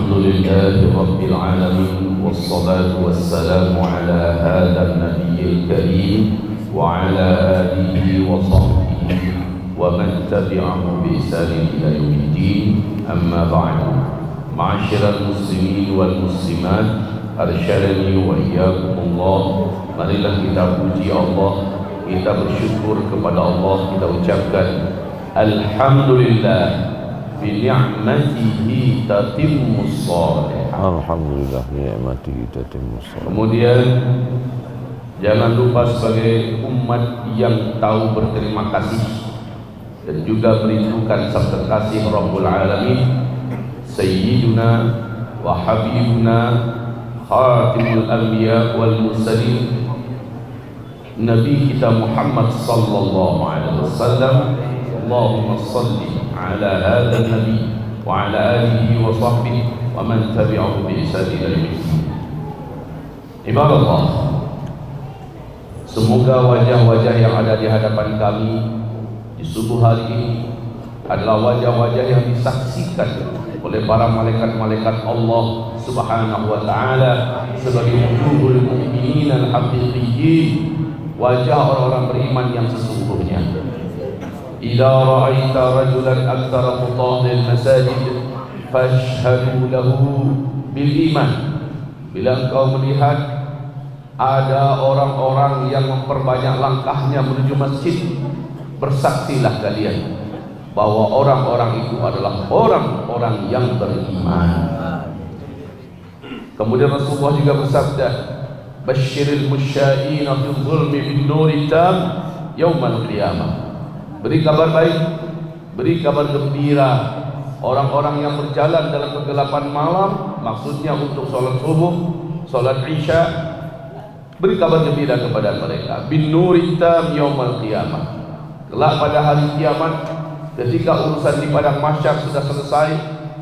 الحمد لله رب العالمين والصلاة والسلام على هذا النبي الكريم وعلى آله وصحبه ومن تبعه بإحسان إلى يوم الدين. أما بعد، معاشر المسلمين والmuslimat, arsyadani wa iyyakumullah. Marilah kita puji Allah, kita bersyukur kepada Allah, kita ucapkan alhamdulillah bi ni'matihi tatimmus shalih. Alhamdulillah bi ni'matihi tatimmus shalih. Kemudian jangan lupa sebagai umat yang tahu berterima kasih dan juga merindukan sabda kasih Rabbul Alamin, Sayyiduna wa Habibuna Khatimul Anbiya wal Mursalin, Nabi kita Muhammad sallallahu alaihi wasallam. Allahumma salli ala hadha nabi wa ala alihi wa sahbihi wa man tabi'ahu bi ihsan ila yaumil din. Ibadallah, semoga wajah-wajah yang ada di hadapan kami di subuh hari ini adalah wajah-wajah yang disaksikan oleh para malaikat-malaikat Allah Subhanahu wa ta'ala sebagai wujuhul mu'minin al-haqiqiyyin, wajah orang-orang beriman yang sesungguhnya. Idza ra'aita rajulan aktsara mutahhil masajid fashhadu lahu bil iman. Bila engkau melihat ada orang-orang yang memperbanyak langkahnya menuju masjid, bersaksilah kalian bahwa orang-orang itu adalah orang-orang yang beriman. Kemudian Rasulullah juga bersabda, basyiril musya'ina fi dhulmi bin nuri tam yaumal qiyamah. Beri kabar baik, beri kabar gembira orang-orang yang berjalan dalam kegelapan malam, maksudnya untuk sholat subuh, sholat isya. Beri kabar gembira kepada mereka bin nuri tam yaumal qiyamah. Kelak pada hari kiamat, ketika urusan di padang mahsyar sudah selesai,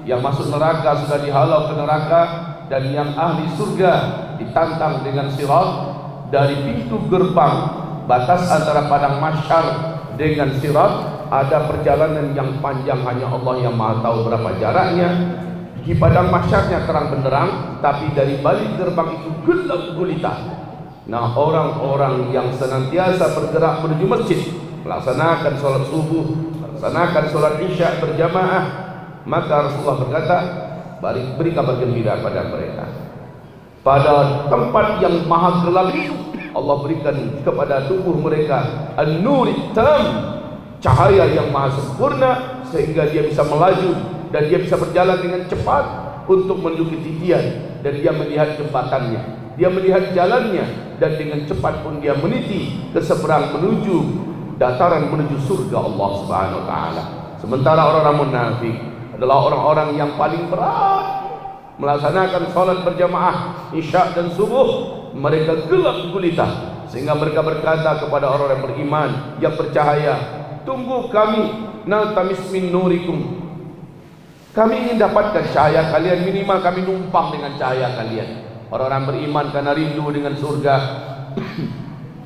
yang masuk neraka sudah dihalau ke neraka, dan yang ahli surga ditantang dengan sirat, dari pintu gerbang batas antara padang mahsyar dengan sirat ada perjalanan yang panjang, hanya Allah yang maha tahu berapa jaraknya. Di padang mahsyarnya terang benderang, tapi dari balik gerbang itu gelap gulita. Nah, orang-orang yang senantiasa bergerak menuju masjid, melaksanakan sholat subuh, melaksanakan sholat isya berjamaah, maka Rasulullah berkata, beri kabar gembira pada mereka. Pada tempat yang maha gelap itu, Allah berikan kepada tubuh mereka an-nur tam, cahaya yang maha sempurna, sehingga dia bisa melaju dan dia bisa berjalan dengan cepat untuk menuju ketitian, dan dia melihat jembatannya, dia melihat jalannya, dan dengan cepat pun dia meniti ke seberang menuju dataran, menuju surga Allah Subhanahu wa ta'ala. Sementara orang-orang munafik adalah orang-orang yang paling berat melaksanakan salat berjamaah isya dan subuh, mereka gelap gulita, sehingga mereka berkata kepada orang yang beriman yang bercahaya, tunggu kami, naltamis min nurikum, kami ingin dapatkan cahaya kalian, minimal kami numpang dengan cahaya kalian. Orang-orang beriman karena rindu dengan surga,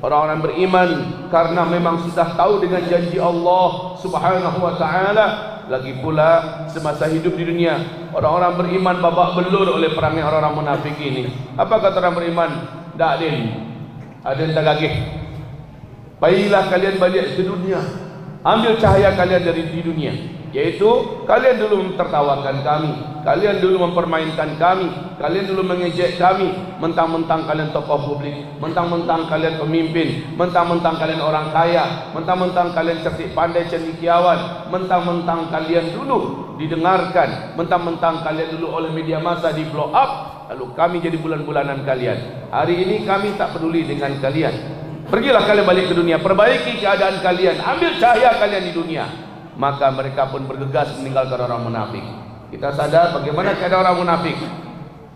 orang-orang beriman karena memang sudah tahu dengan janji Allah Subhanahu wa ta'ala. Lagi pula semasa hidup di dunia, orang-orang beriman babak belur oleh perangnya orang-orang munafik ini. Apa kata orang beriman? Tak ada yang tak gagih. Baiklah kalian balik ke dunia, ambil cahaya kalian dari di dunia, yaitu kalian dulu mentertawakan kami, kalian dulu mempermainkan kami, kalian dulu mengejek kami, mentang-mentang kalian tokoh publik, mentang-mentang kalian pemimpin, mentang-mentang kalian orang kaya, mentang-mentang kalian cerdik pandai cendekiawan, mentang-mentang kalian dulu didengarkan, mentang-mentang kalian dulu oleh media massa di blow up, lalu kami jadi bulan-bulanan kalian. Hari ini kami tak peduli dengan kalian. Pergilah kalian balik ke dunia, perbaiki keadaan kalian, ambil cahaya kalian di dunia. Maka mereka pun bergegas meninggalkan orang munafik. Kita sadar bagaimana keadaan orang munafik,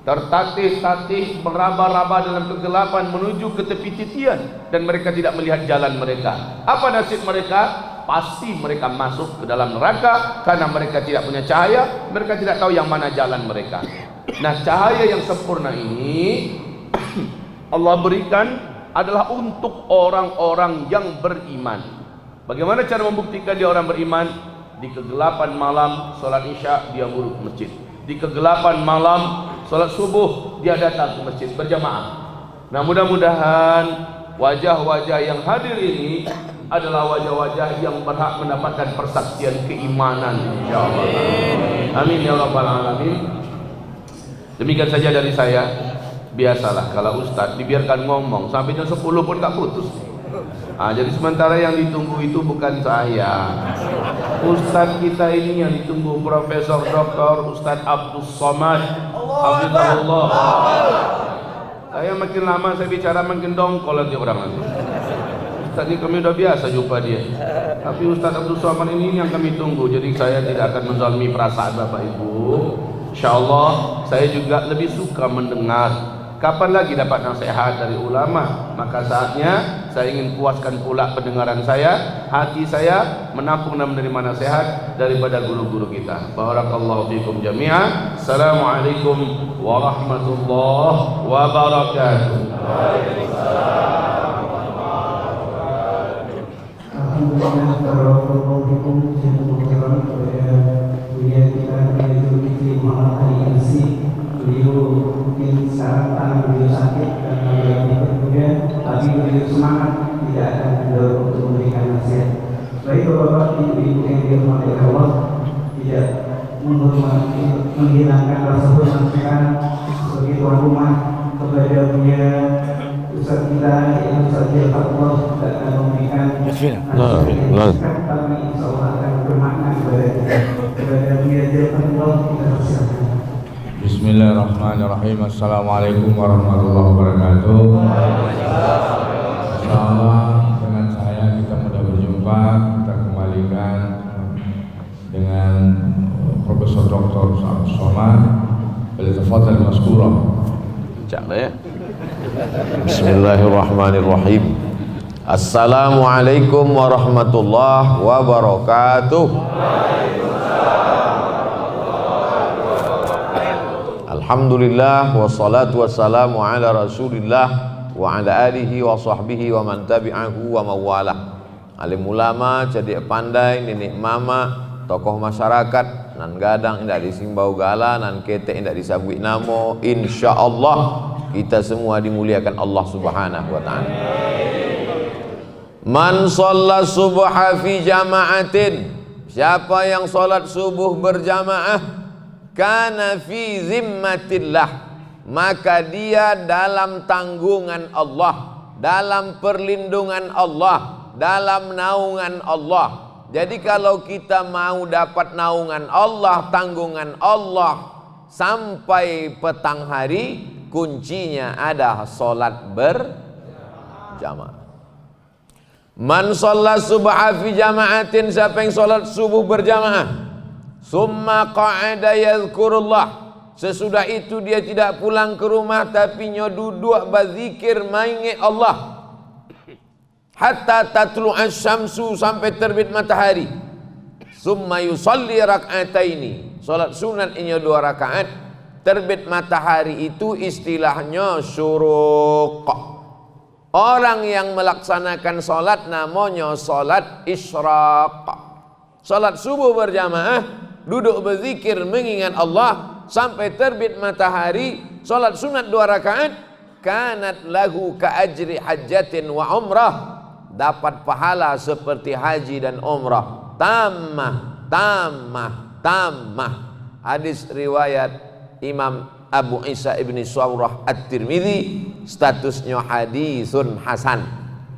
tertatih-tatih, meraba-raba dalam kegelapan menuju ke tepi titian, dan mereka tidak melihat jalan mereka. Apa nasib mereka? Pasti mereka masuk ke dalam neraka, karena mereka tidak punya cahaya, mereka tidak tahu yang mana jalan mereka. Nah, cahaya yang sempurna ini Allah berikan adalah untuk orang-orang yang beriman. Bagaimana cara membuktikan dia orang beriman? Di kegelapan malam, sholat isya, dia buruk masjid. di kegelapan malam salat subuh dia datang ke masjid berjamaah. Nah, mudah-mudahan wajah-wajah yang hadir ini adalah wajah-wajah yang berhak mendapatkan persaksian keimanan, insyaallah. Amin ya rabbal alamin. Demikian saja dari saya. Biasalah kalau ustaz dibiarkan ngomong sampai jam 10 pun tak putus. Jadi sementara yang ditunggu itu bukan saya, ustaz kita ini yang ditunggu, Profesor Dr. Ustaz Abdul Somad Hafizahullah. Saya makin lama saya bicara makin dongkol nanti orang nanti. Ustaz ini kami udah biasa jumpa dia, tapi Ustaz Abdul Somad ini yang kami tunggu. Jadi saya tidak akan menzalimi perasaan Bapak Ibu. InsyaAllah saya juga lebih suka mendengar. Kapan lagi dapat nasihat dari ulama? Maka saatnya saya ingin puaskan pula pendengaran saya, hati saya menampung dan menerima nasihat daripada guru-guru kita. Barakallahu fikum jami'an. Assalamualaikum warahmatullahi wabarakatuh. Beliau mungkin sekarang tangan beliau sakit karena beliau kemudian, tapi beliau semangat tidak akan kendor untuk memberikan nasihat. Baik bapak-bapak, ibu-ibu yang dirahmati Allah, tidak menghilangkan rasa hormat sekarang sebagai tuan rumah kepada beliau Ustaz kita yang Ustaz Allah akan memberikan nasihat, tapi insya Allah akan bermakna kepada beliau Allah. Kita persilakan. Bismillahirrahmanirrahim. Assalamualaikum warahmatullahi wabarakatuh. Insyaallah dengan saya kita mudah berjumpa. Kita kembalikan dengan Profesor Dr. Abdul Somad. Tafadhal maskura. Ya. Bismillahirrahmanirrahim. Assalamualaikum warahmatullahi wabarakatuh. Alhamdulillah wassalatu wassalamu ala Rasulillah wa ala alihi wa sahbihi wa man tabi'ahu wa mawalah. Alim ulama, cerdik pandai, nenek mama, tokoh masyarakat, nan gadang indak disimbau gala, nan ketek indak disabui namo. Insyaallah kita semua dimuliakan Allah Subhanahu wa taala. Man shalla subha fi jama'atin, siapa yang salat subuh berjamaah, kana fi zimmatillah, maka dia dalam tanggungan Allah, dalam perlindungan Allah, dalam naungan Allah. Jadi kalau kita mau dapat naungan Allah, tanggungan Allah sampai petang hari, kuncinya ada salat berjamaah. Man shalla subha fi jama'atin, siapa yang salat subuh berjamaah, summa qa'ada yadhkurullah, sesudah itu dia tidak pulang ke rumah tapi duduk berzikir maingi Allah hatta tatlu'as syamsu, sampai terbit matahari. Summa yusalli rak'ataini, salat sunat ini 2 rakaat. Terbit matahari itu istilahnya syuruq. Orang yang melaksanakan salat namanya salat isyraq. Salat subuh berjamaah, duduk berzikir mengingat Allah sampai terbit matahari, salat sunat 2 rakaat, kanat lahu ka ajri hajjatin wa umrah, dapat pahala seperti haji dan umrah. Tammah, tammah, tammah. Hadis riwayat Imam Abu Isa ibni Sawrah At-Tirmidzi, statusnya hadisun hasan,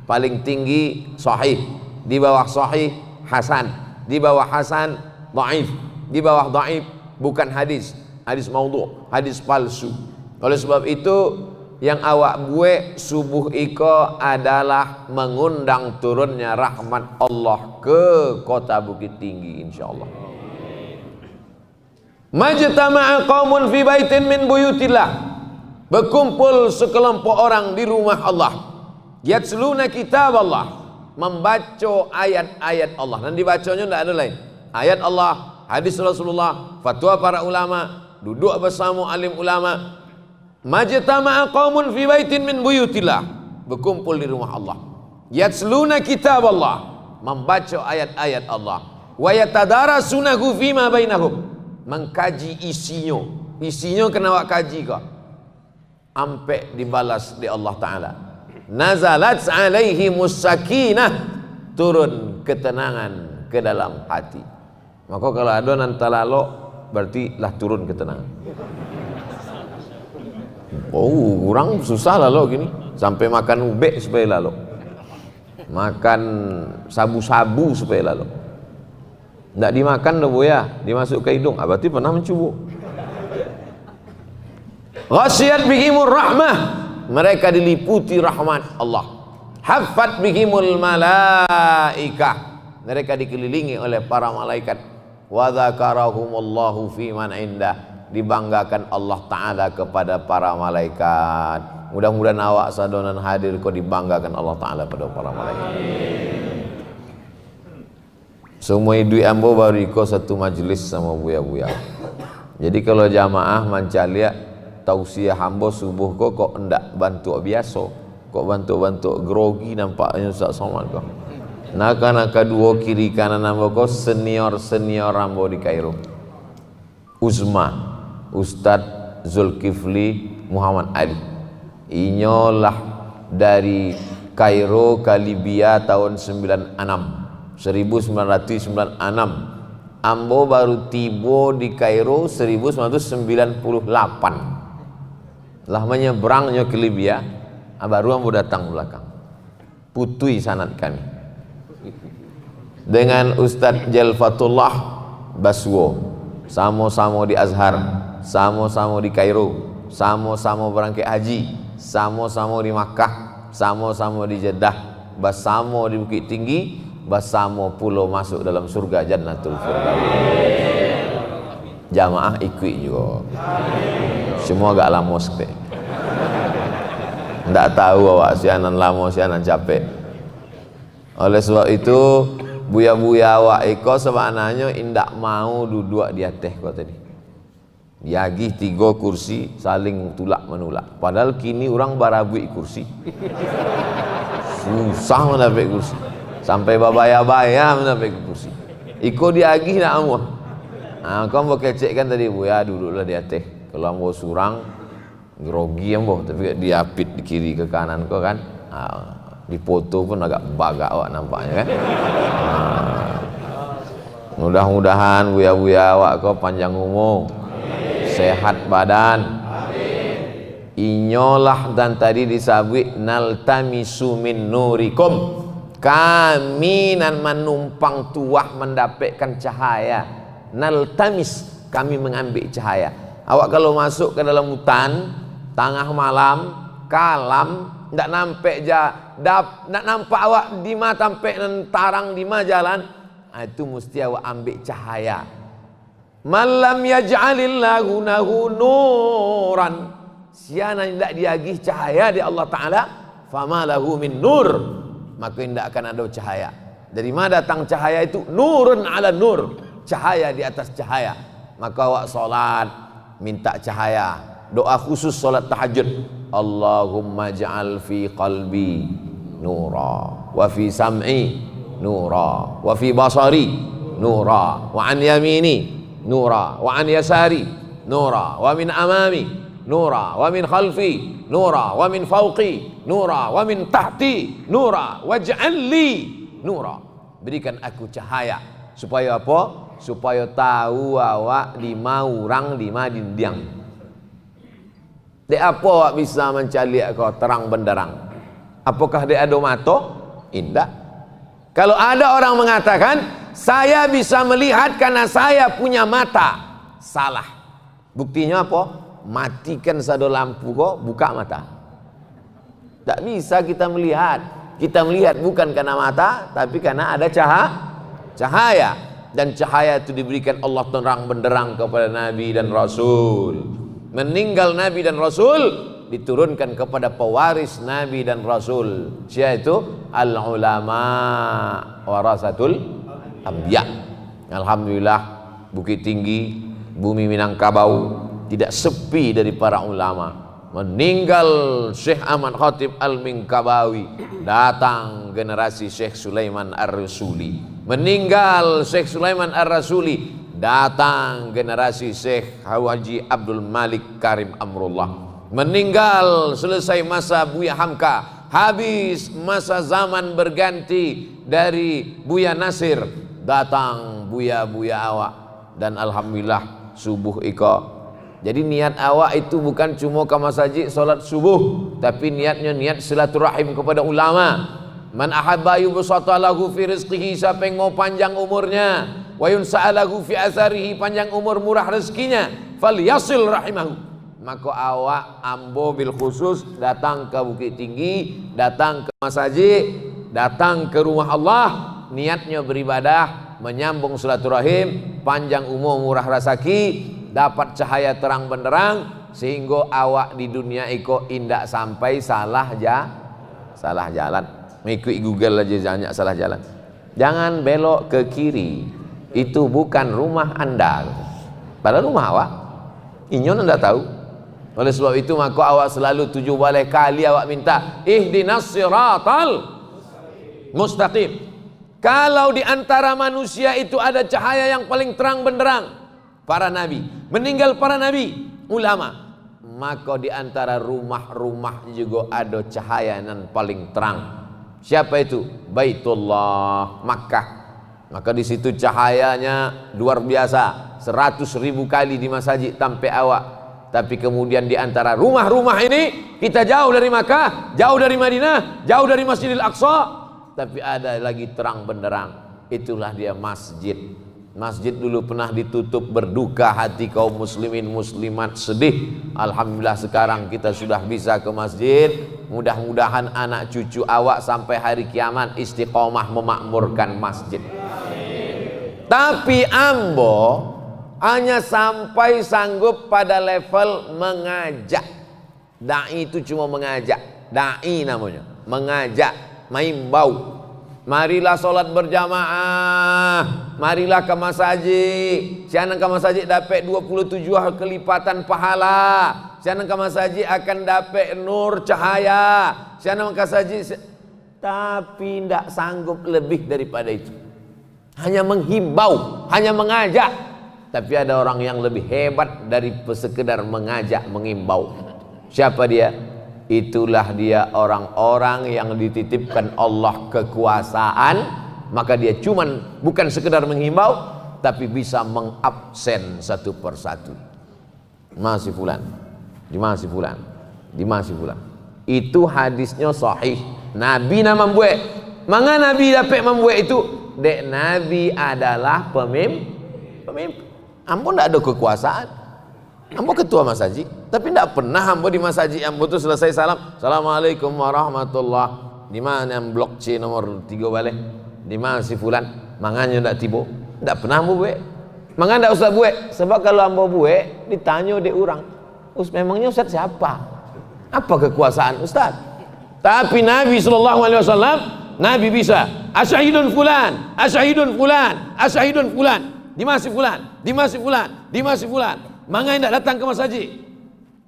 paling tinggi sahih, di bawah sahih hasan, di bawah hasan dhaif, di bawah dhaif bukan hadis, hadis maudhu', hadis palsu. Oleh sebab itu yang awak buat subuh iko adalah mengundang turunnya rahmat Allah ke kota Bukit Tinggi, insyaallah. Majtama'a qaumun fi baitin min buyutillah, berkumpul sekelompok orang di rumah Allah, yatsluna kitab Allah, membaca ayat-ayat Allah, dan dibacanya tidak ada lain, ayat Allah, hadis Rasulullah, fatwa para ulama, duduk bersama alim ulama. Majtama'a qaumun fi baitin min buyutillah, berkumpul di rumah Allah, yatsluna kitab Allah, membaca ayat-ayat Allah, wa yatadarasunahu fima bainahum, mengkaji isinya kena wak kaji kok ampe dibalas di Allah Ta'ala. Nazalat alaihimus sakinah, turun ketenangan ke dalam hati. Maka kalau ada nanti lalu berarti lah turun ketenangan. Oh, kurang susah lalu gini, sampai makan ubek supaya lalu, makan sabu-sabu supaya lalu. Tidak dimakan dah boya, dimasuk ke hidung. Berarti pernah mencubu. Ghasyiyat bihimur rahmah, mereka diliputi rahmat Allah. Haffat bihimul malaikah, mereka dikelilingi oleh para malaikat. Wa dzakarahumullahu fi man indah, dibanggakan Allah Ta'ala kepada para malaikat. Mudah-mudahan awak sadonan hadir kau dibanggakan Allah Ta'ala pada para malaikat. Semua duit ambo baru ikut satu majlis sama buya-buya. Jadi kalau jamaah mancalia tausiah ambo subuh kok ndak bantu biasa, kok bantu grogi nampaknya Ustaz Somad kok. Naka dua kiri kanan ambo kok senior ambo di Kairo. Uzma, Ustadz Zulkifli Muhammad Ali. Inyolah dari Kairo ke Libya tahun 1996. Ambo baru tiba di Kairo 1998. Lah menyeberangnya ke Libya, baru ambo datang belakang. Putui sanad kami dengan Ustadz Jalfatullah Baswo, sama-sama di Azhar, sama-sama di Kairo, sama-sama berangkat haji, sama-sama di Makkah, sama-sama di Jeddah, bersama di Bukit Tinggi, bersama pulau masuk dalam surga Jannatul Firdaus. Jamaah ikut juga. Semua agak lama sekali. Tidak tahu awak sianan lama, sianan capek. Oleh sebab itu buya-buya awak iko sebenarnya indak mau duduk di atas kau tadi. Diagih 3 kursi saling tulak menulak. Padahal kini orang barabui kursi. Susah mendapat kursi. Sampai babaya-baya mendapat kursi. Iko diagih nak amuah. Kau mau kecekkan tadi buya duduklah di atas. Kalau mau surang grogi ambo, tapi diapit di kiri ke kanan kau kan. Di foto pun agak bagak awak nampaknya kan. Mudah-mudahan buya-buya awak kau panjang umur, sehat badan. Inyolah dan tadi disabui naltamisu min nurikum, kami nan menumpang tuah mendapatkan cahaya. Naltamis, kami mengambil cahaya. Awak kalau masuk ke dalam hutan tengah malam kalam, ndak nampak ndak nampak awak di ma tampak tarang di ma jalan, itu mesti awak ambil cahaya. Malam yaj'alillahu lahu nuran, siana ndak diagih cahaya di Allah Ta'ala, fama lahu min nur, maka ndak akan ada cahaya. Dari mana datang cahaya itu? Nurun ala nur, cahaya di atas cahaya. Maka awak solat minta cahaya, doa khusus solat tahajud, Allahumma ja'al fi qalbi nura, wa fi sam'i nura, wa fi basari nura, wa an yamini nura, wa an yasari nura, wa min amami nura, wa min khalfi nura, wa min fawqi nura, wa min tahti nura, waj'al li nura, berikan aku cahaya. Supaya apa? Supaya tahu awak lima orang lima dindiang. Dek apa awak bisa mencari kau terang benderang? Apakah dia ada mata? Indah. Kalau ada orang mengatakan saya bisa melihat karena saya punya mata, salah. Buktinya apa? Matikan satu lampu kau, buka mata. Tak bisa kita melihat. Kita melihat bukan karena mata, tapi karena ada cahaya. Dan cahaya itu diberikan Allah terang benderang kepada Nabi dan Rasul. Meninggal Nabi dan Rasul diturunkan kepada pewaris Nabi dan Rasul. Siapa itu? Al-ulama warasatul anbiya. Alhamdulillah Bukit Tinggi, bumi Minangkabau tidak sepi dari para ulama. Meninggal Syekh Ahmad Khatib Al-Minkabawi, datang generasi Syekh Sulaiman Ar-Rasuli. Meninggal Syekh Sulaiman Ar-Rasuli, datang generasi Syekh Haji Abdul Malik Karim Amrullah. Meninggal selesai masa Buya Hamka, habis masa zaman berganti dari Buya Nasir, datang Buya awak, dan alhamdulillah subuh iko. Jadi niat awak itu bukan cuma ke masjid solat subuh, tapi niatnya niat silaturahim kepada ulama. Man ahabba yubsata lahu fi rizqihi, siapa yang mau panjang umurnya, wa yunsa'alahu fi atharihi, panjang umur murah rezekinya, falyasil rahimahu. Maka awak ambo bil khusus datang ke Bukit Tinggi, datang ke masjid, datang ke rumah Allah, niatnya beribadah, menyambung silaturahim, panjang umur murah rezeki, dapat cahaya terang benderang, sehingga awak di dunia iko indak sampai salah jalan. Mengikuti Google aja banyak salah jalan. Jangan belok ke kiri, itu bukan rumah anda, padahal rumah awak. Inyon anda tahu. Oleh sebab itu maka awak selalu 7 kali awak minta ihdinas siratal mustaqim. Kalau di antara manusia itu ada cahaya yang paling terang benderang, para nabi, meninggal para nabi, ulama, maka di antara rumah-rumah juga ada cahaya yang paling terang. Siapa itu? Baitullah, Makkah. Maka di situ cahayanya luar biasa, 100.000 kali di masjid sampai awak. Tapi kemudian di antara rumah-rumah ini, kita jauh dari Makkah, jauh dari Madinah, jauh dari Masjidil Aqsa, tapi ada lagi terang benderang. Itulah dia masjid. Masjid dulu pernah ditutup, berduka hati kaum muslimin muslimat, sedih. Alhamdulillah sekarang kita sudah bisa ke masjid. Mudah-mudahan anak cucu awak sampai hari kiamat istiqomah memakmurkan masjid. Tapi ambo hanya sampai sanggup pada level mengajak. Dai itu cuma mengajak, dai namanya, mengajak, maimbau. Marilah solat berjamaah, marilah ke masjid. Siapa ke masjid dapat 27 kelipatan pahala. Siapa ke masjid akan dapat nur cahaya. Siapa ke masjid, tapi tidak sanggup lebih daripada itu. Hanya menghimbau, hanya mengajak. Tapi ada orang yang lebih hebat dari sekedar mengajak, mengimbau. Siapa dia? Itulah dia orang-orang yang dititipkan Allah kekuasaan, maka dia cuman bukan sekedar menghimbau, tapi bisa mengabsen satu persatu. Masih fulan, dimasi fulan, dimasi fulan. Itu hadisnya sahih. Nabi nama membuat. Manga Nabi dapat membuat itu? Dek Nabi adalah pemimpin. Ampun tidak ada kekuasaan. Ambo ketua masjid, tapi tidak pernah ambo di masjid ambo tu selesai salam, Assalamualaikum warahmatullah. Di mana yang blok C nomor 3 balik? Di mana si fulan? Mangannya tidak tiba. Tidak pernah ambo buat. Mangan tidak usah buat. Sebab kalau ambo buat, ditanya de orang. Memangnya Ustaz siapa? Apa kekuasaan Ustaz? Tapi Nabi SAW, Nabi bisa. Asyahidun fulan, asyahidun fulan, asyahidun fulan. Di masjid fulan, di masjid fulan, di masjid fulan. Mangga tidak datang ke masjid.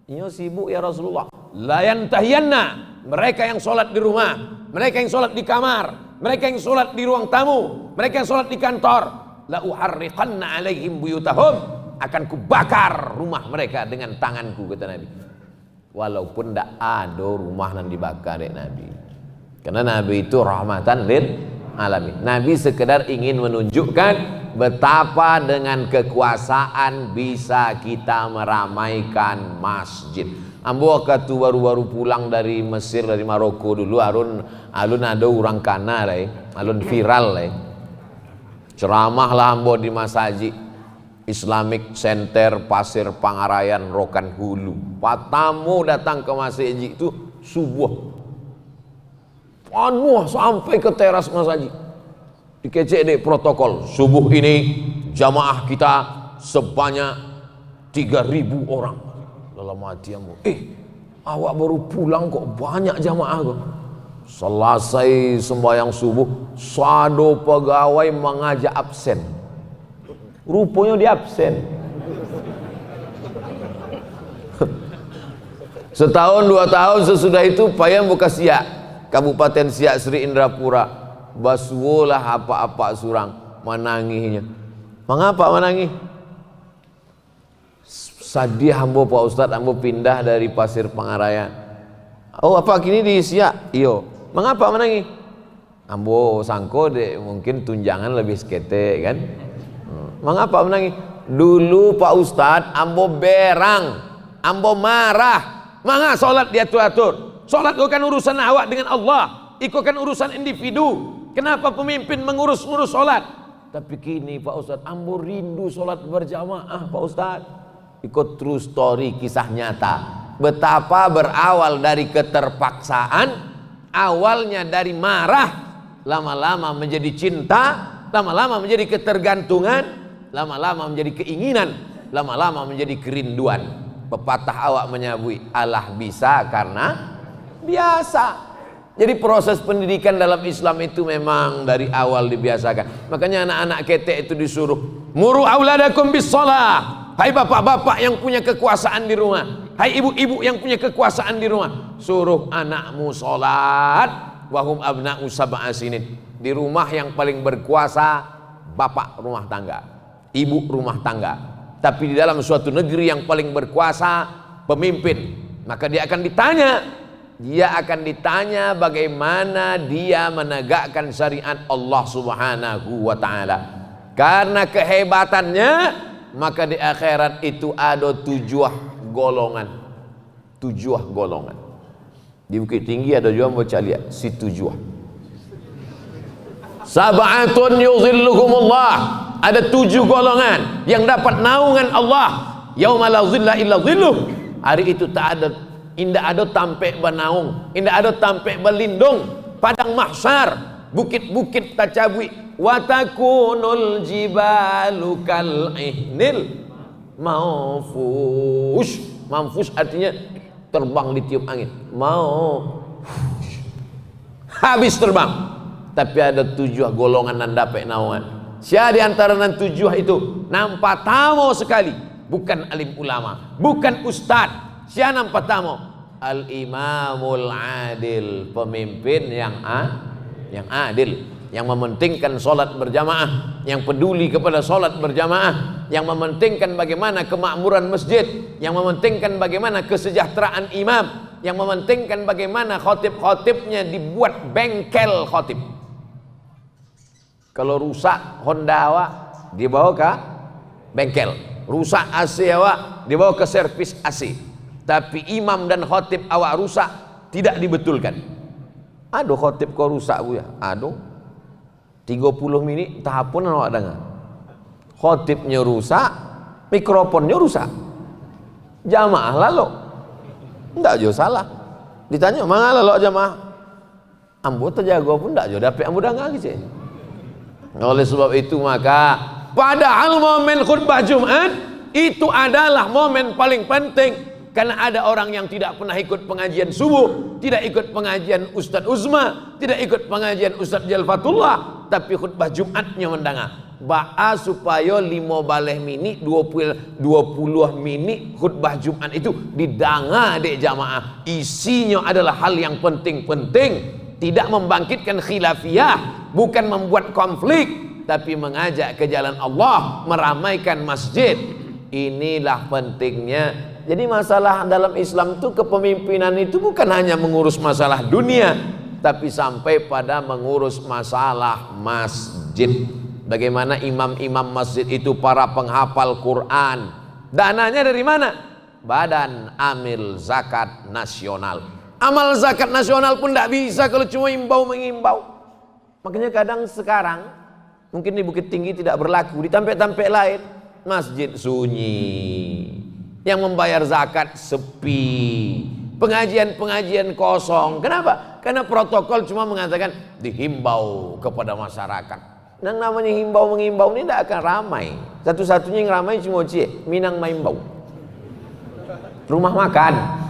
Ia sibuk ya Rasulullah. La yantahiyanna, mereka yang sholat di rumah, mereka yang sholat di kamar, mereka yang sholat di ruang tamu, mereka yang sholat di kantor. La uharriqanna alaihim buyutahum, akan kubakar rumah mereka dengan tanganku, kata Nabi. Walaupun tidak ada rumah yang dibakar dek Nabi. Karena Nabi itu rahmatan lil alamin. Nabi sekedar ingin menunjukkan betapa dengan kekuasaan bisa kita meramaikan masjid. Ambo waktu baru-baru pulang dari Mesir, dari Maroko dulu, alun ada orang kana alun viral ceramah lah ambo di masjid Islamic Center Pasir Pangarayan Rokan Hulu. Patamu datang ke masjid itu subuh penuh sampai ke teras masjid. Dikecek dek protokol, subuh ini jamaah kita sebanyak 3.000 orang. Dalam hati ambo, awak baru pulang kok banyak jamaah kok. Selesai sembahyang subuh, sado pegawai mengajak absen. Rupanya dia absen. Setahun 2 tahun sesudah itu payah buka Siak, Kabupaten Siak Sri Indrapura. Basulah apa-apa surang menanginya. Mengapa menangis? Sadih ambo Pak Ustadz, ambo pindah dari Pasir Pangarayan. Oh apa kini di Siak? Iyo. Mengapa menangis? Ambo sangko dek mungkin tunjangan lebih sekete kan. Mengapa menangis? Dulu Pak Ustadz ambo berang, ambo marah. Mangga sholat diatur-atur. Sholat itu kan urusan awak dengan Allah, itu kan urusan individu. Kenapa pemimpin mengurus-ngurus sholat? Tapi kini Pak Ustadz ambo rindu sholat berjamaah Pak Ustadz. Ikut true story, kisah nyata. Betapa berawal dari keterpaksaan, awalnya dari marah, lama-lama menjadi cinta, lama-lama menjadi ketergantungan, lama-lama menjadi keinginan, lama-lama menjadi kerinduan. Pepatah awak menyabui, Allah bisa karena biasa. Jadi proses pendidikan dalam Islam itu memang dari awal dibiasakan. Makanya anak-anak ketek itu disuruh muru auladakum bis shalah. Hai bapak-bapak yang punya kekuasaan di rumah, hai ibu-ibu yang punya kekuasaan di rumah, suruh anakmu sholat. Wahum abna'u sab'a sinin. Di rumah yang paling berkuasa bapak rumah tangga, ibu rumah tangga. Tapi di dalam suatu negeri yang paling berkuasa pemimpin, maka dia akan ditanya bagaimana dia menegakkan syariat Allah Subhanahu wa taala. Karena kehebatannya, maka di akhirat itu ada 7 golongan. 7 golongan. Di Bukit Tinggi ada juga baca lihat si 7. Sab'atun yuzilluhumullah. Ada 7 golongan yang dapat naungan Allah. Yauma la zilla illa zilluh. Hari itu tak ada, indah ada tampe bernaung, indah ada tampe berlindung. Padang mahsyar, bukit-bukit tacabui. Watakunul jibalu kal ihnil manfush. Manfush artinya terbang ditiup angin. Habis terbang. Tapi ada 7 golongan nan dapat naungan. Siapa di antara nan 7 itu nampak tamu sekali, bukan alim ulama, bukan ustad. Siapa nampak tamu? Al imamul adil, pemimpin yang adil, yang mementingkan sholat berjamaah, yang peduli kepada sholat berjamaah, yang mementingkan bagaimana kemakmuran masjid, yang mementingkan bagaimana kesejahteraan imam, yang mementingkan bagaimana khotib-khotibnya dibuat bengkel khotib. Kalau rusak Honda awak dibawa ke bengkel, rusak AC awak dibawa ke servis AC. Tapi imam dan khotib awak rusak tidak dibetulkan. Aduh khotib kau rusak bu ya, aduh 30 menit tahapun awak dengar. Khotibnya rusak, mikrofonnya rusak. Jamaah lalu ndak jo salah. Ditanya mana lalu jamaah? Ambo terjaga pun ndak jo dapat ambo dengar gitu. Oleh sebab itu maka padahal momen khutbah Jumat itu adalah momen paling penting. Karena ada orang yang tidak pernah ikut pengajian subuh, tidak ikut pengajian Ustadz Uzma, tidak ikut pengajian Ustadz Jalfatullah, tapi khutbah Jumatnya mendengar. Ba'a supaya 5 baleh minit, 20 minit khutbah Jumat itu didengar dek jamaah. Isinya adalah hal yang penting-penting, tidak membangkitkan khilafiyah, bukan membuat konflik, tapi mengajak ke jalan Allah, meramaikan masjid. Inilah pentingnya. Jadi masalah dalam Islam itu kepemimpinan itu bukan hanya mengurus masalah dunia, tapi sampai pada mengurus masalah masjid. Bagaimana imam-imam masjid itu para penghafal Quran. Dananya dari mana? Badan Amil Zakat Nasional. Amal zakat nasional pun tidak bisa kalau cuma imbau-mengimbau. Makanya kadang sekarang mungkin di Bukit Tinggi tidak berlaku, di tempat-tempat lain masjid sunyi, yang membayar zakat sepi, pengajian-pengajian kosong. Kenapa? Karena protokol cuma mengatakan dihimbau kepada masyarakat. Yang namanya himbau-mengimbau ini tidak akan ramai. Satu-satunya yang ramai cuma Minang Maimbau, rumah makan.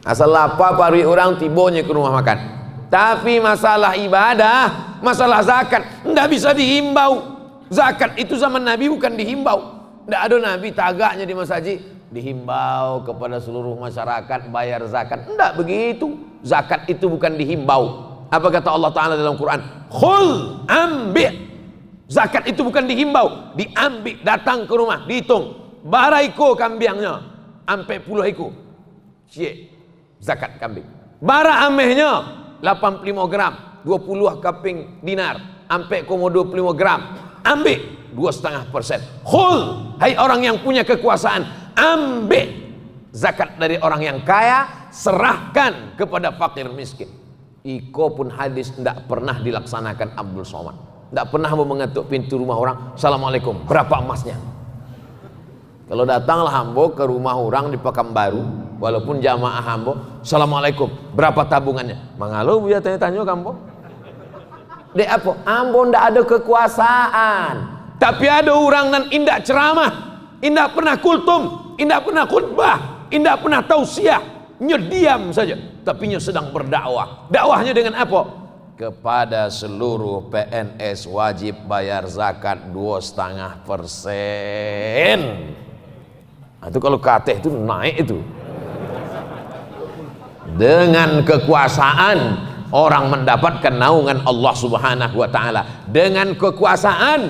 Asal apa pari orang tibonya ke rumah makan. Tapi masalah ibadah, masalah zakat tidak bisa dihimbau. Zakat itu zaman Nabi bukan dihimbau. Tidak ada Nabi tagaknya di masjid dihimbau kepada seluruh masyarakat bayar zakat. Tidak begitu. Zakat itu bukan dihimbau. Apa kata Allah Ta'ala dalam Quran? Khul ambil. Zakat itu bukan dihimbau, diambil, datang ke rumah, dihitung. Baraiko kambingnya, ampe puluh ekor. Cik, zakat kambing. Bara amehnya 85 gram, 20 keping dinar, ampe komo 25 gram. Ambil 2,5%. Khul, hai orang yang punya kekuasaan, ambil zakat dari orang yang kaya, serahkan kepada fakir miskin. Iko pun hadis tidak pernah dilaksanakan Abdul Somad. Tidak pernah mau mengetuk pintu rumah orang, assalamualaikum, berapa emasnya? Kalau datanglah hambo ke rumah orang di Pekanbaru, walaupun jamaah hambo, assalamualaikum, berapa tabungannya? Mangalo buya tanya-tanya kambo. Dek apa? Hambo ndak ada kekuasaan, tapi ada orang nan indah ceramah, indah pernah kultum, indah pernah khutbah, indah pernah tausiah, nyediam saja, tapi nya sedang berdakwah. Dakwahnya dengan apa? Kepada seluruh PNS wajib bayar zakat 2,5%. Itu kalau KT itu naik itu. Dengan kekuasaan orang mendapatkan naungan Allah Subhanahu wa taala. Dengan kekuasaan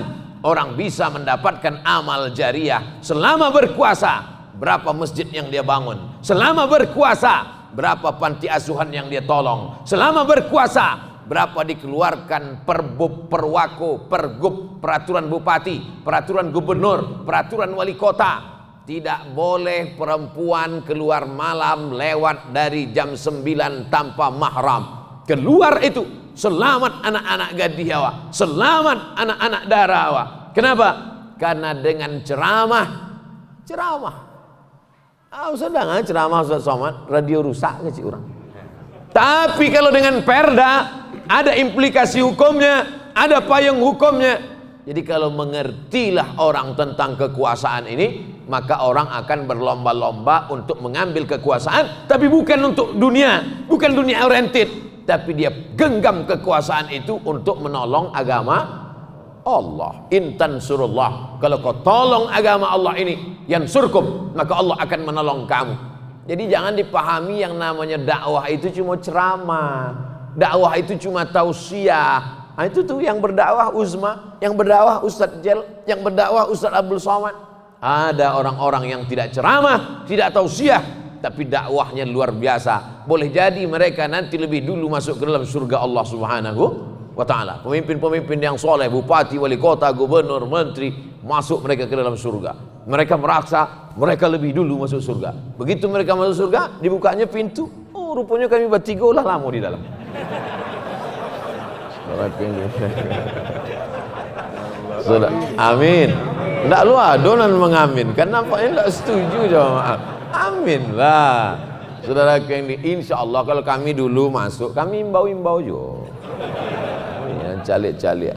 orang bisa mendapatkan amal jariah. Selama berkuasa, berapa masjid yang dia bangun? Selama berkuasa, berapa panti asuhan yang dia tolong? Selama berkuasa, berapa dikeluarkan perbub, perwako, pergub, peraturan bupati, peraturan gubernur, peraturan wali kota. Tidak boleh perempuan keluar malam lewat dari jam 9 tanpa mahram. Keluar itu selamat anak-anak Gadihawa, selamat anak-anak Darawa. Kenapa? Karena dengan ceramah. Sedang ceramah Ustaz Somad, radio rusak ke orang. Tapi kalau dengan perda, ada implikasi hukumnya, ada payung hukumnya. Jadi kalau mengertilah orang tentang kekuasaan ini, maka orang akan berlomba-lomba untuk mengambil kekuasaan, tapi bukan untuk dunia, bukan dunia oriented, tapi dia genggam kekuasaan itu untuk menolong agama Allah. Intan surullah, kalau kau tolong agama Allah ini, yansurkum, maka Allah akan menolong kamu. Jadi jangan dipahami yang namanya dakwah itu cuma ceramah, dakwah itu cuma tausiah. Nah, itu tuh yang berdakwah Uzma, yang berdakwah Ustadz Jel, yang berdakwah Ustadz Abdul Somad. Ada orang-orang yang tidak ceramah, tidak tausiah, tapi dakwahnya luar biasa. Boleh jadi mereka nanti lebih dulu masuk ke dalam surga Allah Subhanahu wa ta'ala. Pemimpin-pemimpin yang soleh, bupati, wali kota, gubernur, menteri, masuk mereka ke dalam surga. Mereka merasa mereka lebih dulu masuk surga. Begitu mereka masuk surga, dibukanya pintu, oh rupanya kami bertiga ulah lama di dalam. Sudah, amin. Tidak lu adonan mengaminkan, nampaknya tidak setuju jamaah. Amin lah. Saudara ini, insya Allah kalau kami dulu masuk, kami imbau-imbau juga. Calik-calik,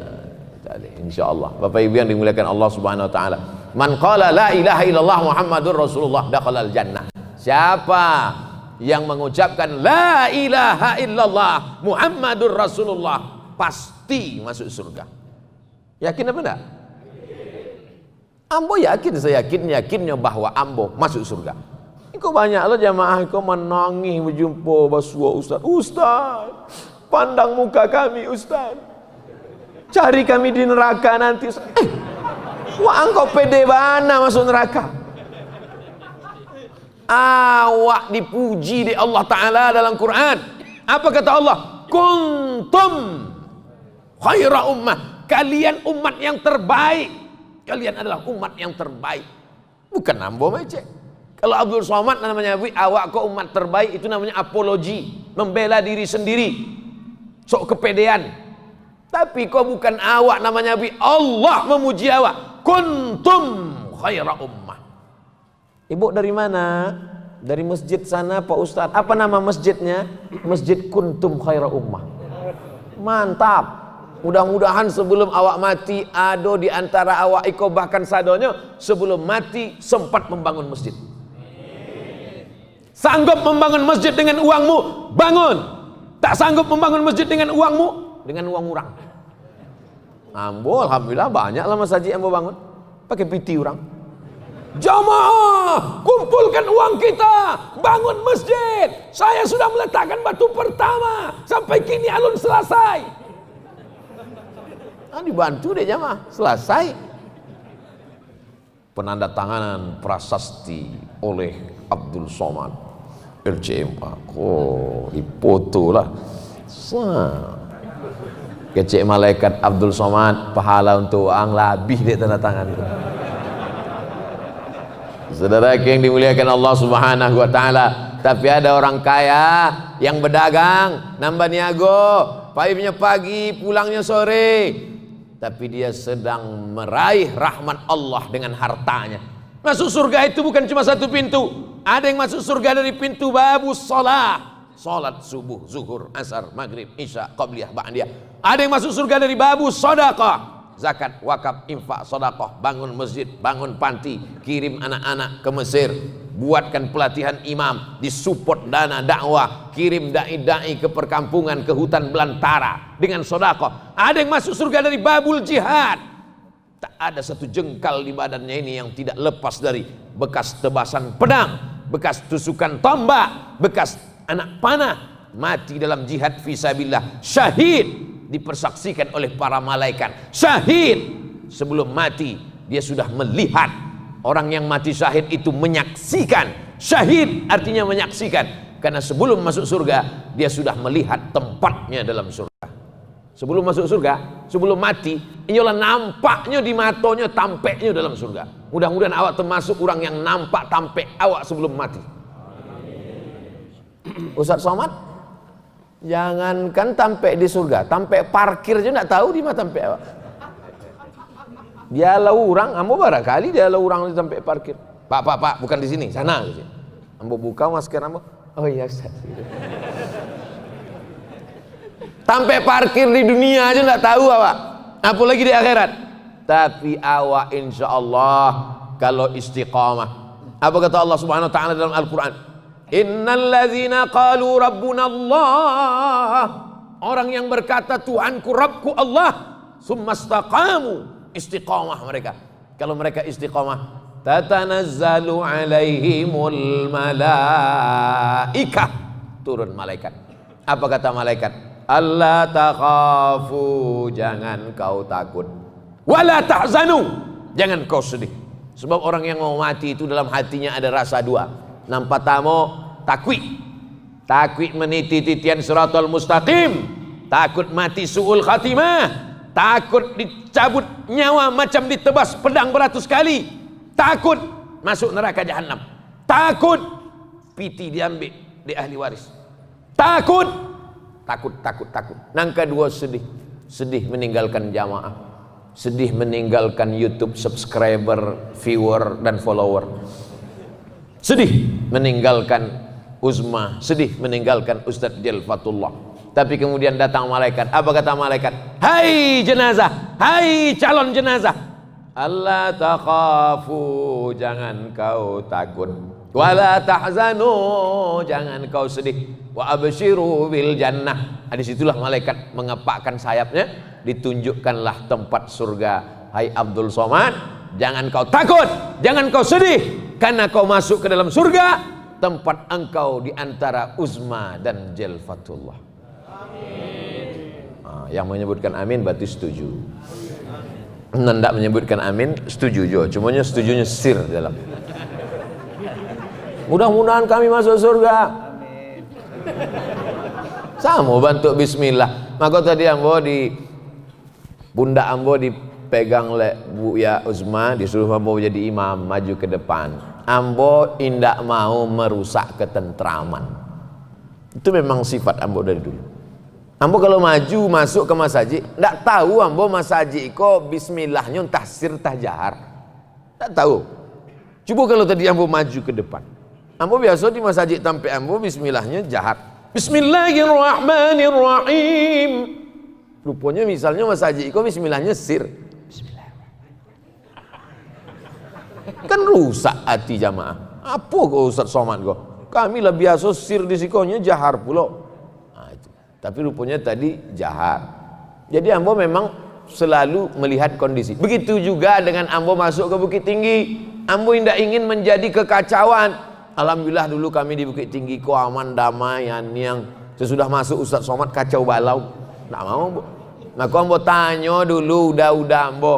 insya Allah. Bapak Ibu yang dimuliakan Allah Subhanahu Wa Taala. Man qala la ilaha illallah Muhammadur Rasulullah dakhalal jannah. Siapa yang mengucapkan la ilaha illallah Muhammadur Rasulullah, pasti masuk surga. Yakin apa enggak? Ambo yakin, saya yakinnya bahwa Ambo masuk surga. Iko banyak lo jamaah iko menangis berjumpa basua Ustaz, pandang muka kami Ustaz, cari kami di neraka nanti. Wah engkau pede bana masuk neraka. Awak dipuji di Allah Ta'ala dalam Quran. Apa kata Allah? Kuntum khaira ummah, kalian umat yang terbaik. Kalian adalah umat yang terbaik. Bukan nambo mecek. Kalau Abdul Somad namanya awak kok umat terbaik, itu namanya apologi, membela diri sendiri, sok kepedean. Tapi kok bukan awak namanya Allah memuji awak. Kuntum khaira ummah. Ibu dari mana? Dari masjid sana Pak Ustadz. Apa nama masjidnya? Masjid Kuntum khaira ummah. Mantap. Mudah-mudahan sebelum awak mati, ado di antara awak iko bahkan sadonya sebelum mati sempat membangun masjid. Sanggup membangun masjid dengan uangmu, bangun. Tak sanggup membangun masjid dengan uangmu, dengan uang orang. Ambo alhamdulillah banyak lah masjid yang bangun pakai piti orang. Jamaah, kumpulkan uang kita, bangun masjid. Saya sudah meletakkan batu pertama, sampai kini alun selesai. dibantu deh jamaah, selesai. Penandatanganan prasasti oleh Abdul Somad LCMA. Dipoto lah. Kecik malaikat Abdul Somad, pahala untuk ang labih dia tanda tangan itu. Saudara yang dimuliakan Allah Subhanahu wa taala, tapi ada orang kaya yang berdagang, nambah niago, payungnya pagi, pulangnya sore, tapi dia sedang meraih rahmat Allah dengan hartanya. Masuk surga itu bukan cuma satu pintu. Ada yang masuk surga dari pintu babus shalah, salat subuh, zuhur, asar, maghrib, isya, qabliyah, ba'diyah. Ada yang masuk surga dari babus sedekah, zakat, wakaf, infak, sedekah, bangun masjid, bangun panti, kirim anak-anak ke Mesir, buatkan pelatihan imam, disupport dana dakwah, kirim dai-dai ke perkampungan, ke hutan belantara dengan sedekah. Ada yang masuk surga dari babul jihad. Tak ada satu jengkal di badannya ini yang tidak lepas dari bekas tebasan pedang, bekas tusukan tombak, bekas anak panah, mati dalam jihad fisabilillah, syahid, dipersaksikan oleh para malaikat. Syahid, sebelum mati dia sudah melihat. Orang yang mati syahid itu menyaksikan. Syahid artinya menyaksikan, karena sebelum masuk surga dia sudah melihat tempatnya dalam surga. Sebelum masuk surga, sebelum mati, inilah nampaknya di matonya, tampeknya dalam surga. Mudah-mudahan awak termasuk orang yang nampak tampek awak sebelum mati. Ustaz Somad, jangankan tampek di surga, tampek parkir aja nggak tahu di mana tampek awak. Dia lau orang, ambo barangkali dia lau orang di tampek parkir. Pak, bukan di sini, sana. Ambo buka masker ambo. Oh iya Ustaz. Tampek parkir di dunia aja nggak tahu awak, apalagi di akhirat. Tapi awak insya Allah kalau istiqamah. Apa kata Allah Subhanahu Wa Taala dalam Al-Quran? Innal ladzina qalu rabbuna Allah, orang yang berkata Tuhanku Rabbku Allah, summastaqamu, istiqamah mereka. Kalau mereka istiqamah, tatanazzalu alaihimul malaikah, turun malaikat. Apa kata malaikat? Allah takhafu, jangan kau takut, wala tahzanu, jangan kau sedih. Sebab orang yang mau mati itu dalam hatinya ada rasa dua. Nampak tamu takwi meniti titian siratal mustaqim, takut mati su'ul khatimah, takut dicabut nyawa macam ditebas pedang beratus kali, takut masuk neraka jahanam, takut piti diambil di ahli waris, takut. Yang kedua sedih meninggalkan jamaah, sedih meninggalkan YouTube subscriber, viewer dan follower, sedih meninggalkan Uzma, sedih meninggalkan Ustadz Jalfatullah. Tapi kemudian datang malaikat. Apa kata malaikat? Hai jenazah, hai calon jenazah, Allah takhafu, jangan kau takut, wala tahzanu, jangan kau sedih, wa abshiru bil jannah. Disitulah malaikat mengepakkan sayapnya, ditunjukkanlah tempat surga. Hai Abdul Somad, jangan kau takut, jangan kau sedih, karena kau masuk ke dalam surga, tempat engkau di antara Uzma dan Jalfatullah. Amin. Yang menyebutkan amin berarti setuju. Tidak menyebutkan amin setuju juga, cumanya setujunya sir dalam. Mudah-mudahan kami masuk surga. Amin. Sama bantu bismillah. Maka tadi ambo di bunda ambo dipegang oleh Bu Ya Uzma, disuruh ambo jadi imam, maju ke depan. Ambo indak mau merusak ketentraman. Itu memang sifat ambo dari dulu. Ambo kalau maju masuk ke masjid, ndak tahu ambo masjid kok bismillahnya entah sir entah jahar. Tak tahu. Coba kalau tadi ambo maju ke depan. Ambo biasa di masjid tampe ambo bismillahnya jahar. Bismillahirrahmanirrahim. Rupanya misalnya masjid kok bismillahnya sir. Bismillah. Kan rusak hati jamaah. Apa kok Ustaz Somad kok? Kami lah biasa sir di sikonya jahar pula. Tapi rupanya tadi jahar. Jadi ambo memang selalu melihat kondisi. Begitu juga dengan ambo masuk ke Bukit Tinggi. Ambo tidak ingin menjadi kekacauan. Alhamdulillah dulu kami di Bukit Tinggi kok aman damai, yang sesudah masuk Ustaz Somad kacau balau. Tak mau Bu. Maka ambo tanya dulu udah ambo.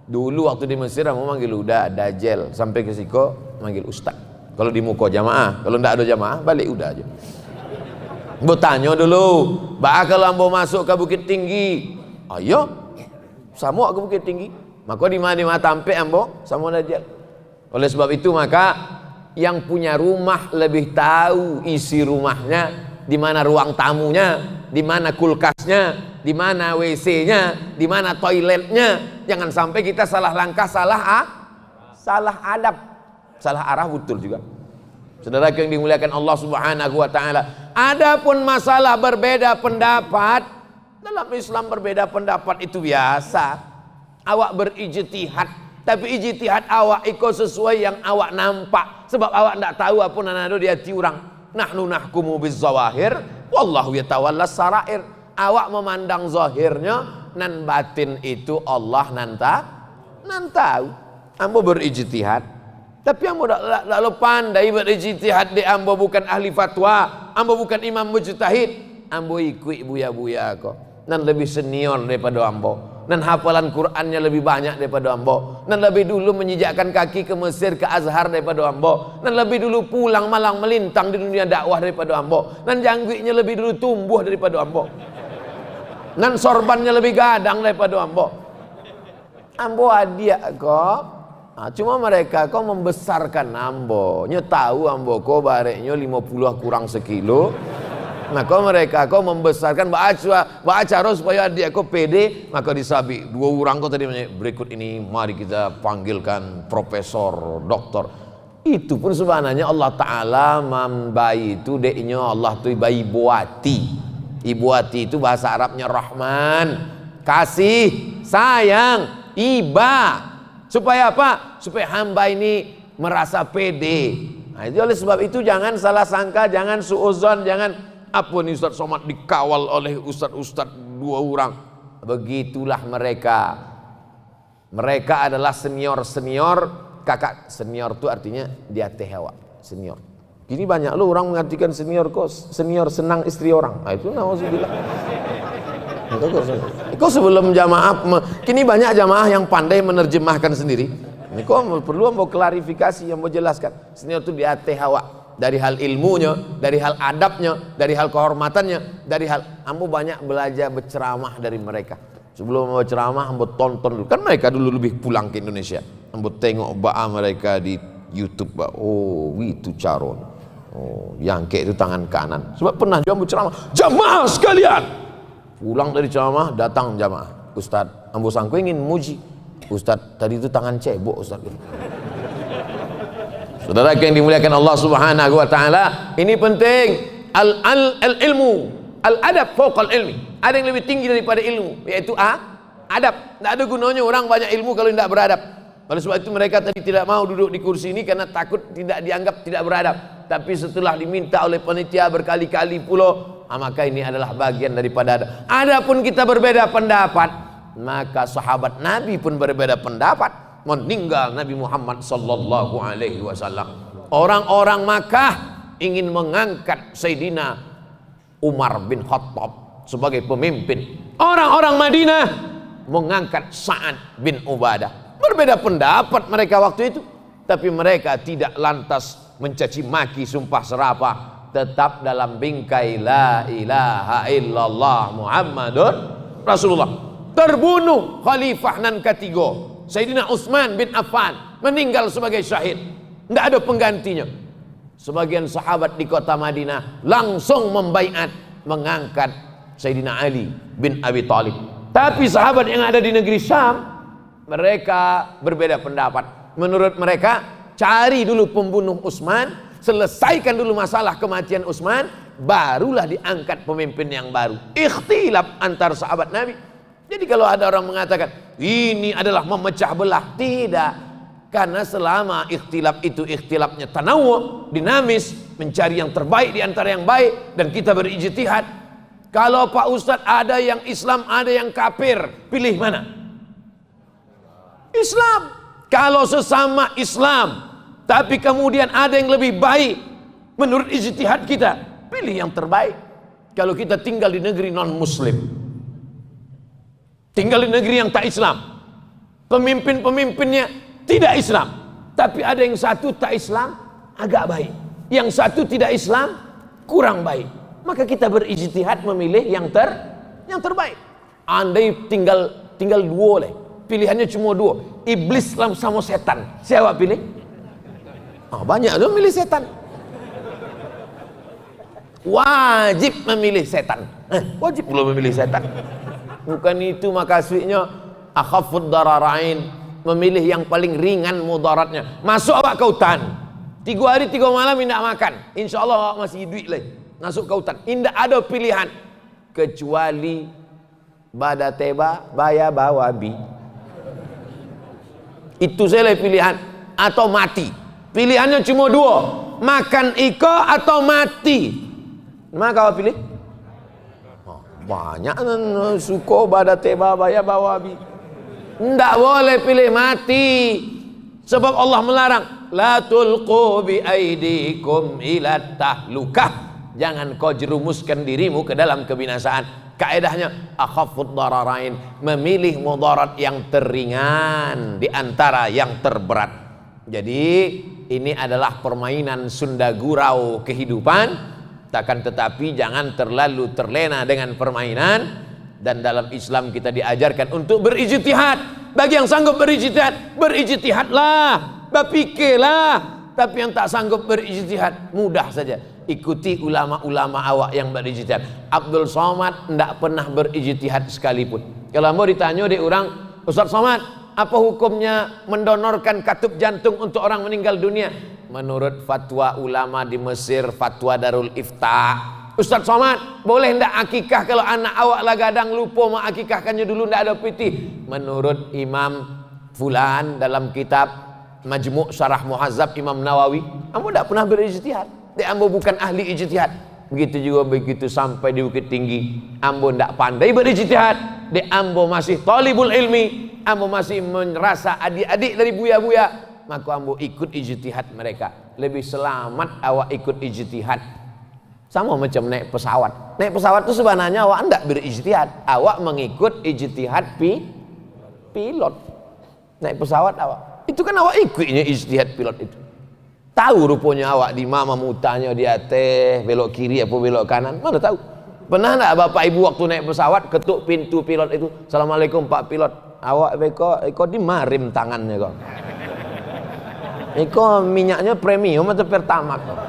Dulu waktu di Mesir ambo manggil udah dajel, sampai ke siko manggil ustaz. Kalau di muka jamaah, kalau ndak ada jamaah balik udah aja. Ambo tanya dulu, bakal ambo masuk ke Bukit Tinggi. Ayo, sama ke Bukit Tinggi. Maka di mana tampe ambo sama dajel. Oleh sebab itu maka yang punya rumah lebih tahu isi rumahnya, di mana ruang tamunya, di mana kulkasnya, di mana WC-nya, di mana toiletnya. Jangan sampai kita salah langkah, salah adab, salah arah, betul juga. Saudara yang dimuliakan Allah Subhanahu wa taala, adapun masalah berbeda pendapat, dalam Islam berbeda pendapat itu biasa. Awak berijtihad, tapi ijtihad awak ikut sesuai yang awak nampak, sebab awak ndak tahu apa nanado di hati orang. Nahnu nahkumu bizzawahir wallahu yatawallas sarair. Awak memandang zahirnya, nan batin itu Allah nan tahu. Ambo berijtihad, tapi ambo dak pandai berijtihad. De ambo bukan ahli fatwa, ambo bukan imam mujtahid. Ambo ikut buya-buya kok, nan lebih senior daripada ambo, nan hafalan Qur'annya lebih banyak daripada ambo, nan lebih dulu menjejakkan kaki ke Mesir, ke Azhar daripada ambo, nan lebih dulu pulang malang melintang di dunia dakwah daripada ambo, nan jangguiknya lebih dulu tumbuh daripada ambo, nan sorbannya lebih gadang daripada ambo. Ambo adia kok. Cuma mereka kok membesarkan ambo. Nyo tahu ambo kok bareknya 50 kurang sekilo. Maka mereka kau membesarkan acara supaya dia kau pede, maka disabi 2 orang kau tadi berikut ini mari kita panggilkan profesor, doktor. Itu pun sebenarnya Allah Ta'ala membayi itu deknya Allah tuh bayi buati. Ibuati itu bahasa Arabnya Rahman, kasih, sayang, iba. Supaya apa? Supaya hamba ini merasa pede. Nah, itu oleh sebab itu jangan salah sangka, jangan suuzon, jangan apa nih Ustaz Somad dikawal oleh ustaz-ustaz 2 orang. Begitulah mereka. Mereka adalah senior-senior, kakak senior itu artinya di atas hawa, senior. Gini banyak loh orang mengartikan senior kok senior senang istri orang. Nah, itu nauzubillah. Kok sebelum jamaah, kini banyak jamaah yang pandai menerjemahkan sendiri. Ini kok perlu mau klarifikasi, yang mau jelaskan. Senior itu di atas hawa. Dari hal ilmunya, dari hal adabnya, dari hal kehormatannya, dari hal ambo banyak belajar berceramah dari mereka. Sebelum mau ceramah, ambo tonton dulu. Kan mereka dulu lebih pulang ke Indonesia. Ambo tengok ba'a mereka di YouTube. Oh, itu caron. Oh, yang kayak itu tangan kanan. Sebab pernah juga ambo ceramah. Jamaah sekalian. Pulang dari ceramah, datang jamaah. Ustaz, ambo sangku ingin muji. Ustaz, tadi itu tangan cebok Ustaz. Saudara yang dimuliakan Allah Subhanahu wa taala, ini penting. Al-ilmu, al-adab fawqal ilmi. Ada yang lebih tinggi daripada ilmu, yaitu adab. Tidak ada gunanya orang banyak ilmu kalau tidak beradab. Oleh sebab itu mereka tadi tidak mau duduk di kursi ini karena takut tidak dianggap tidak beradab. Tapi setelah diminta oleh panitia berkali-kali pula, maka ini adalah bagian daripada adab. Adapun kita berbeda pendapat, maka sahabat Nabi pun berbeda pendapat. Meninggal Nabi Muhammad sallallahu alaihi wasallam. Orang-orang Makkah ingin mengangkat Sayyidina Umar bin Khattab sebagai pemimpin. Orang-orang Madinah mengangkat Sa'ad bin Ubadah. Berbeda pendapat mereka waktu itu, tapi mereka tidak lantas mencaci maki, sumpah serapah, tetap dalam bingkai la ilaha illallah Muhammadun Rasulullah. Terbunuh khalifah nan ketiga, Sayyidina Utsman bin Affan, meninggal sebagai syahid. Tidak ada penggantinya. Sebagian sahabat di kota Madinah langsung membaiat mengangkat Sayyidina Ali bin Abi Thalib. Tapi sahabat yang ada di negeri Syam, mereka berbeda pendapat. Menurut mereka, cari dulu pembunuh Utsman, selesaikan dulu masalah kematian Utsman, barulah diangkat pemimpin yang baru. Ikhtilaf antar sahabat Nabi. Jadi kalau ada orang mengatakan ini adalah memecah belah, tidak. Karena selama ikhtilaf itu ikhtilafnya tanawu, dinamis, mencari yang terbaik di antara yang baik, dan kita berijtihad. Kalau Pak Ustadz ada yang Islam, ada yang kafir, pilih mana? Islam. Kalau sesama Islam, tapi kemudian ada yang lebih baik menurut ijtihad kita, pilih yang terbaik. Kalau kita tinggal di negeri non muslim, tinggal di negeri yang tak Islam, pemimpin-pemimpinnya tidak Islam, tapi ada yang satu tak Islam agak baik, yang satu tidak Islam kurang baik, maka kita berijtihad memilih yang terbaik. Andai tinggal dua oleh, pilihannya cuma dua, iblis sama setan, siapa pilih? Banyak tuh milih setan. Wajib memilih setan. Wajib belum memilih setan. Bukan itu makasihnya akhafud dararain, memilih yang paling ringan mudaratnya. Masuk awak ke hutan 3 hari 3 malam tidak makan, insya Allah awak masih hidup lagi. Masuk ke hutan, tidak ada pilihan kecuali badateba baya bawabi. Itu saja pilihan, atau mati. Pilihannya cuma dua, makan iko atau mati. Maka awak pilih? Banyak suko badateba baya bawabi. Tidak boleh pilih mati, sebab Allah melarang la tulqu bi aidikum ila tahlukah, jangan kau jerumuskan dirimu ke dalam kebinasaan. Kaedahnya akhafud dararain, memilih mudarat yang teringan di antara yang terberat. Jadi ini adalah permainan Sunda gurau kehidupan. Takkan tetapi jangan terlalu terlena dengan permainan. Dan dalam Islam kita diajarkan untuk berijtihad. Bagi yang sanggup berijtihad, berijtihadlah, berpikirlah. Tapi yang tak sanggup berijtihad, mudah saja, ikuti ulama-ulama awak yang berijtihad. Abdul Somad tidak pernah berijtihad sekalipun. Kalau mau ditanya di orang, Ustaz Somad, apa hukumnya mendonorkan katup jantung untuk orang meninggal dunia? Menurut fatwa ulama di Mesir, fatwa Darul Ifta, Ustaz Somad, boleh ndak akikah kalau anak awak lah gadang lupa mak akikahkannya dulu, ndak ada piti? Menurut Imam Fulan dalam kitab Majmu' Syarah Muhazzab Imam Nawawi, ambo ndak pernah berijtihad. Ambo bukan ahli ijtihad. Begitu juga begitu sampai di Bukit Tinggi, ambo ndak pandai berijtihad. Ambo masih talibul ilmi, ambo masih merasa adik-adik dari buya-buya, maka ambo ikut ijtihad mereka. Lebih selamat awak ikut ijtihad. Sama macam naik pesawat. Naik pesawat itu sebenarnya awak tidak berijtihad, awak mengikut ijtihad pilot. Naik pesawat awak, itu kan awak ikutnya ijtihad pilot itu. Tahu rupanya awak di mana mutanya dia teh belok kiri apa belok kanan, mana tahu. Pernah enggak bapak ibu waktu naik pesawat ketuk pintu pilot itu, Assalamualaikum Pak Pilot, awak eko dimarim tangannya kok. Eko minyaknya premium atau pertamax kok.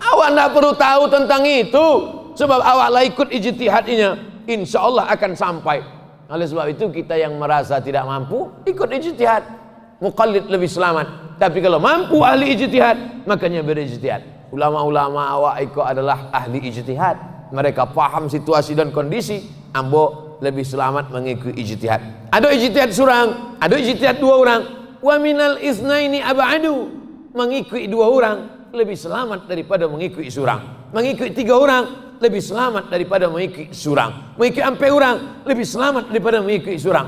Awak tidak perlu tahu tentang itu, sebab awak lah ikut ijtihadnya, insya Allah akan sampai. Oleh sebab itu kita yang merasa tidak mampu, ikut ijtihad, muqallid lebih selamat. Tapi kalau mampu ahli ijtihad, makanya berijtihad. Ulama-ulama awak ikut adalah ahli ijtihad, mereka paham situasi dan kondisi. Ambo lebih selamat mengikuti ijtihad. Ada ijtihad seorang, ada ijtihad 2 orang. Wa minal isnaini ab'adu, mengikuti 2 orang lebih selamat daripada mengikuti seorang. Mengikuti 3 orang lebih selamat daripada mengikuti seorang. Mengikuti 4 orang lebih selamat daripada mengikuti seorang.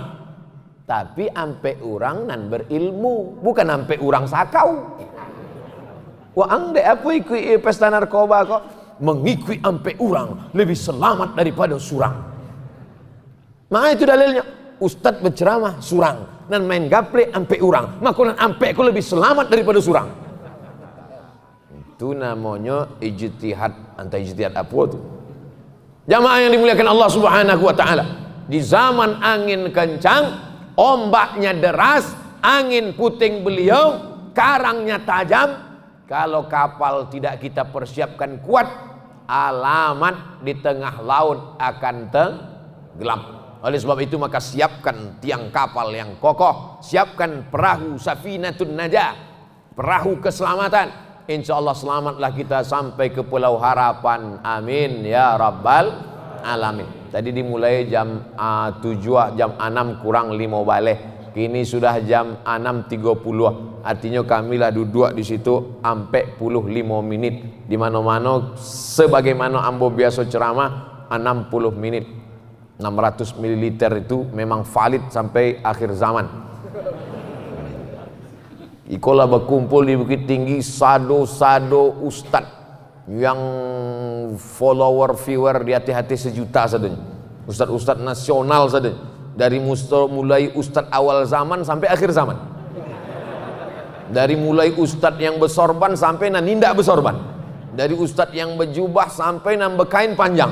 Tapi ampe orang nan berilmu, bukan ampe orang sakau. Wah ande apa ikut pesta narkoba kok mengikuti ampe orang lebih selamat daripada surang. Maka itu dalilnya. Ustadz berceramah surang, nan main gaple ampe orang, maka nan ampe aku lebih selamat daripada surang. Itu namanya ijtihad. Antara ijtihad apa itu? Jamaah yang dimuliakan Allah Subhanahu wa taala. Di zaman angin kencang, ombaknya deras, angin puting beliung, karangnya tajam, kalau kapal tidak kita persiapkan kuat, alamat di tengah laut akan tenggelam. Oleh sebab itu maka siapkan tiang kapal yang kokoh, siapkan perahu safinatun najah, perahu keselamatan. Insya Allah selamatlah kita sampai ke Pulau Harapan. Amin ya rabbal alamin. Tadi dimulai jam 7, jam 6 kurang 5 balik. Kini sudah jam 6.30. Artinya kamilah duduk di situ sampai 45 menit. Di mana-mana sebagaimana ambo biasa ceramah 60 menit. 600 ml itu memang valid sampai akhir zaman. Ikolah berkumpul di Bukit Tinggi sado-sado ustad yang follower viewer di hati-hati 1 juta saja, ustad-ustad nasional saja Dari mulai ustadz awal zaman sampai akhir zaman. Dari mulai ustadz yang bersorban sampai nindak bersorban. Dari ustadz yang berjubah sampai bekain panjang.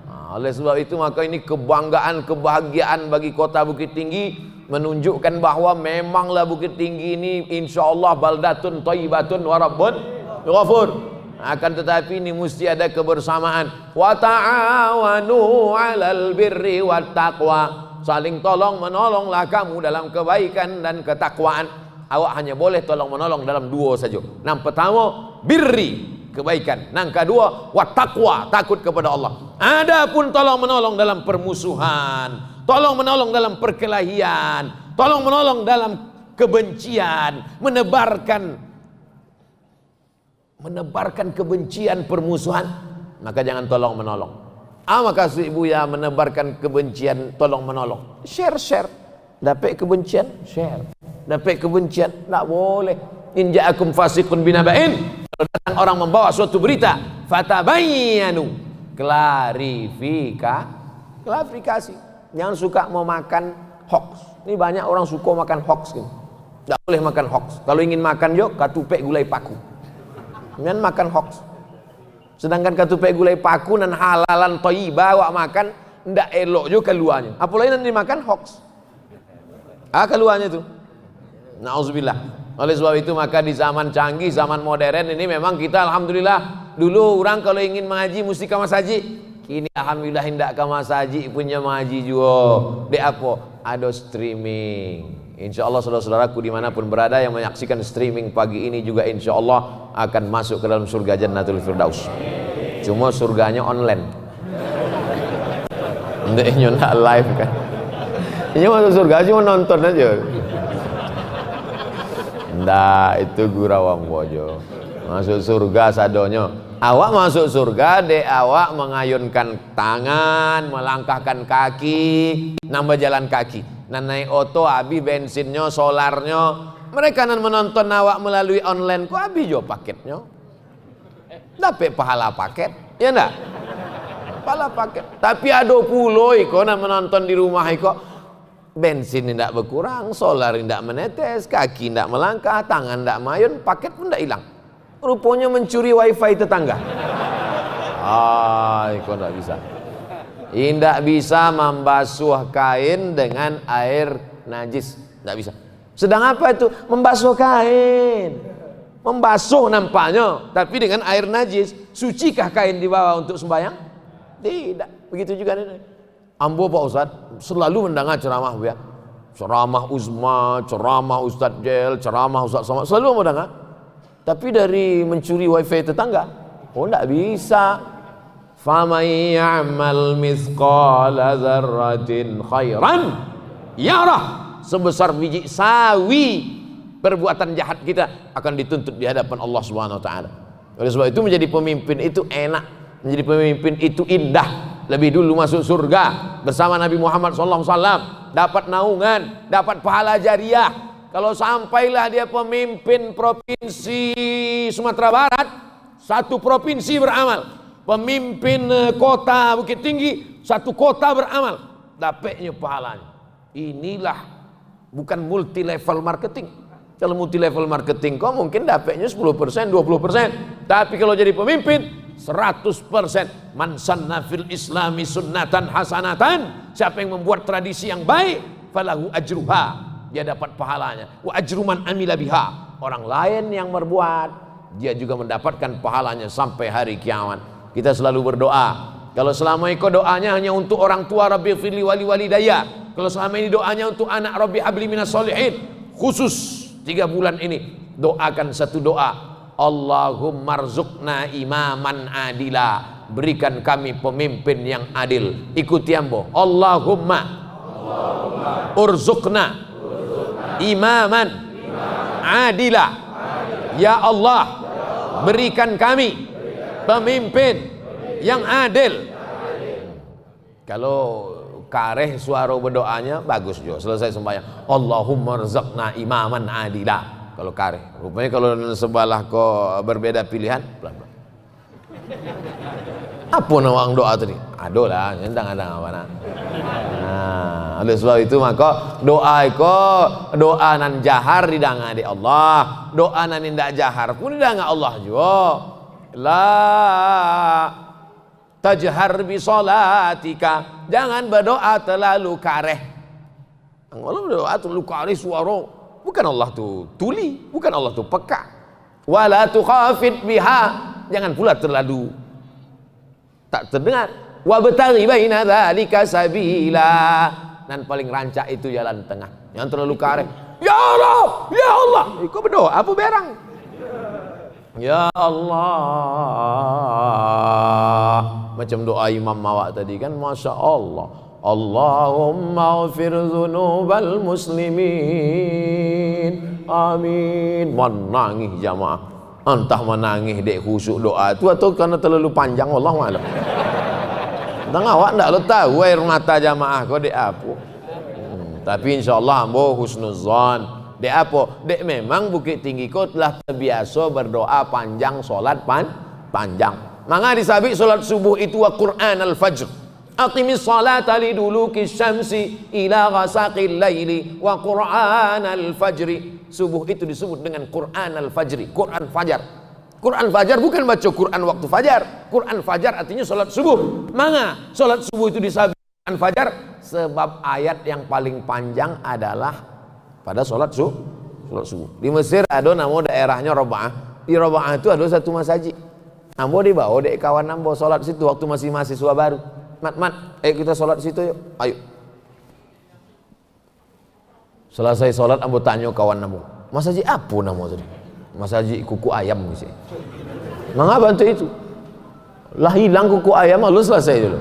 Nah, oleh sebab itu maka ini kebanggaan, kebahagiaan bagi kota Bukit Tinggi, menunjukkan bahwa memanglah Bukit Tinggi ini insyaallah baldatun thayyibatun wa rabbun ghafur. Akan tetapi ini mesti ada kebersamaan. Wa ta'awanu 'alal birri wat taqwa. Saling tolong menolonglah kamu dalam kebaikan dan ketakwaan. Awak hanya boleh tolong menolong dalam dua saja. Yang pertama birri, kebaikan. Yang kedua wat taqwa, takut kepada Allah. Adapun tolong menolong dalam permusuhan, tolong menolong dalam perkelahian, tolong menolong dalam kebencian, menebarkan kebencian, permusuhan, maka jangan tolong menolong. Maka ibu ya menebarkan kebencian, tolong menolong. Share. Dapat kebencian, share. Dapat kebencian, tak boleh. In ja'akum fasiqun binaba'in. Kalau datang orang membawa suatu berita, fatabayyanu, klarifikasi. Jangan suka mau makan hoax. Ini banyak orang suka makan hoax gitu. Tak boleh makan hoax. Kalau ingin makan yuk katupek gulai paku. Jangan makan hoax. Sedangkan katupek gulai paku dan halalan thayyibah awak makan ndak elok juga keluarnya. Apalagi nanti makan hoax. Keluarnya itu. Nauzubillah. Oleh sebab itu maka di zaman canggih, zaman modern ini memang kita alhamdulillah, dulu orang kalau ingin mengaji mesti ke masjid. Kini alhamdulillah hendak ke masjid punya mengaji juga. Dek apa? Ada streaming. Insya Allah saudara-saudaraku dimanapun berada yang menyaksikan streaming pagi ini juga insya Allah akan masuk ke dalam surga Jannatul Firdaus. Cuma surganya online. Ndeknya nggak live kan. Ini masuk surga cuma nonton aja. Nggak, itu gurawang bojo. Masuk surga sadonyo. Awak masuk surga dek awak mengayunkan tangan, melangkahkan kaki, nambah jalan kaki. Naik oto habis bensinnya, solarnya. Mereka nan menonton awak melalui online kok habis jo paketnya. Dapat pahala paket, ya enggak? Pahala paket. Tapi ada pulo iko nan menonton di rumah iko. Bensin tidak berkurang, solar tidak menetes, kaki tidak melangkah, tangan tidak mayun, paket pun tidak hilang. Rupanya mencuri wifi tetangga. Iko tidak bisa. Tidak bisa membasuh kain dengan air najis, tidak bisa. Sedang apa itu? Membasuh kain, membasuh nampaknya, tapi dengan air najis. Sucikah kain di bawah untuk sembahyang? Tidak. Begitu juga ini. Ambo Pak Ustaz selalu mendengar ceramah ya, ceramah Uzma, ceramah Ustaz Jel, ceramah Ustaz Somad, selalu mendengar. Tapi dari mencuri wifi tetangga, tidak bisa. فَمَنْ يَعْمَلْ مِثْقَالَ ذَرَّةٍ خَيْرًا يَرَهُ. Sebesar biji sawi perbuatan jahat kita akan dituntut di hadapan Allah Subhanahu wa taala. Oleh sebab itu menjadi pemimpin itu enak, menjadi pemimpin itu indah. Lebih dulu masuk surga bersama Nabi Muhammad SAW, dapat naungan, dapat pahala jariah. Kalau sampailah dia pemimpin provinsi Sumatera Barat, satu provinsi beramal. Pemimpin kota Bukit Tinggi, satu kota beramal, dapatnya pahalanya. Inilah bukan multi level marketing. Kalau multi level marketing kok mungkin dapatnya 10%, 20%. Tapi kalau jadi pemimpin 100%. Man sanna fil islami sunnatan hasanatan. Siapa yang membuat tradisi yang baik, falahu ajruha. Dia dapat pahalanya. Wa ajru man amila biha. Orang lain yang berbuat, dia juga mendapatkan pahalanya sampai hari kiamat. Kita selalu berdoa. Kalau selama ini doanya hanya untuk orang tua, Rabbi firli wali walidayya. Kalau selama ini doanya untuk anak, Rabbi habli minas solihin. Khusus 3 bulan ini doakan satu doa. Allahumma rzuqna imaman adila. Berikan kami pemimpin yang adil. Ikuti ambo. Allahumma urzuqna imaman adila. Ya Allah, berikan kami pemimpin yang adil. Kalau kareh suara berdoanya bagus juga. Selesai sembahyang, Allahumma rizqna imaman adila. Kalau kareh, rupanya kalau sebelah kok berbeda pilihan, pelan-pelan. Apa nawang doa tadi? Aduh lah, entang ada apa nak. Nah, oleh sebab itu maka doa doa nan jahar didanga di Allah, doa nan indak jahar pun didanga Allah juga. La tajhar bi salatika, jangan berdoa terlalu kareh. Kalau berdoa terlalu kareh suara, bukan Allah tu tuli, bukan Allah tu peka. Wala tukhafit biha, jangan pula terlalu tak terdengar. Wa bataghi baina dzalika sabila, dan paling rancak itu jalan tengah. Yang terlalu kareh, ya Allah, ya Allah, kau berdoa apa berang? Ya Allah, macam doa Imam Mawak tadi kan, Masya Allah. Allahumma ghafir dzunubal muslimin, amin. Menangis jamaah, entah menangis dek khusyuk doa itu atau karena terlalu panjang, Allah malam. Tengah awak ndak lo tahu air mata jamaah kau dek apa. Tapi insyaallah ambo husnuzon. Dek apa? Dek memang Bukit Tinggi kau telah terbiasa berdoa panjang, solat panjang. Maka disabik solat subuh itu wa Quran al-fajr. Aqimis salata liduluki syamsi ila ghasaqil laili wa Quran al-fajri. Subuh itu disebut dengan Quran al-fajri, Quran fajar. Quran fajar bukan baca Quran waktu fajar. Quran fajar artinya solat subuh. Maka solat subuh itu disabik Quran fajar sebab ayat yang paling panjang adalah pada sholat subuh. Di Mesir ada nama daerahnya Roba'ah. Di Roba'ah itu ada satu masjid. Ambo dibawa dek kawan ambo sholat situ waktu masih mahasiswa baru. Mat, kita sholat situ yuk. Ayo. Selesai sholat ambo tanya kawan ambo, masjid apa nama tadi? Masjid kuku ayam sih. Mengapa bantu itu? Lah hilang kuku ayam lalu selesai dulu.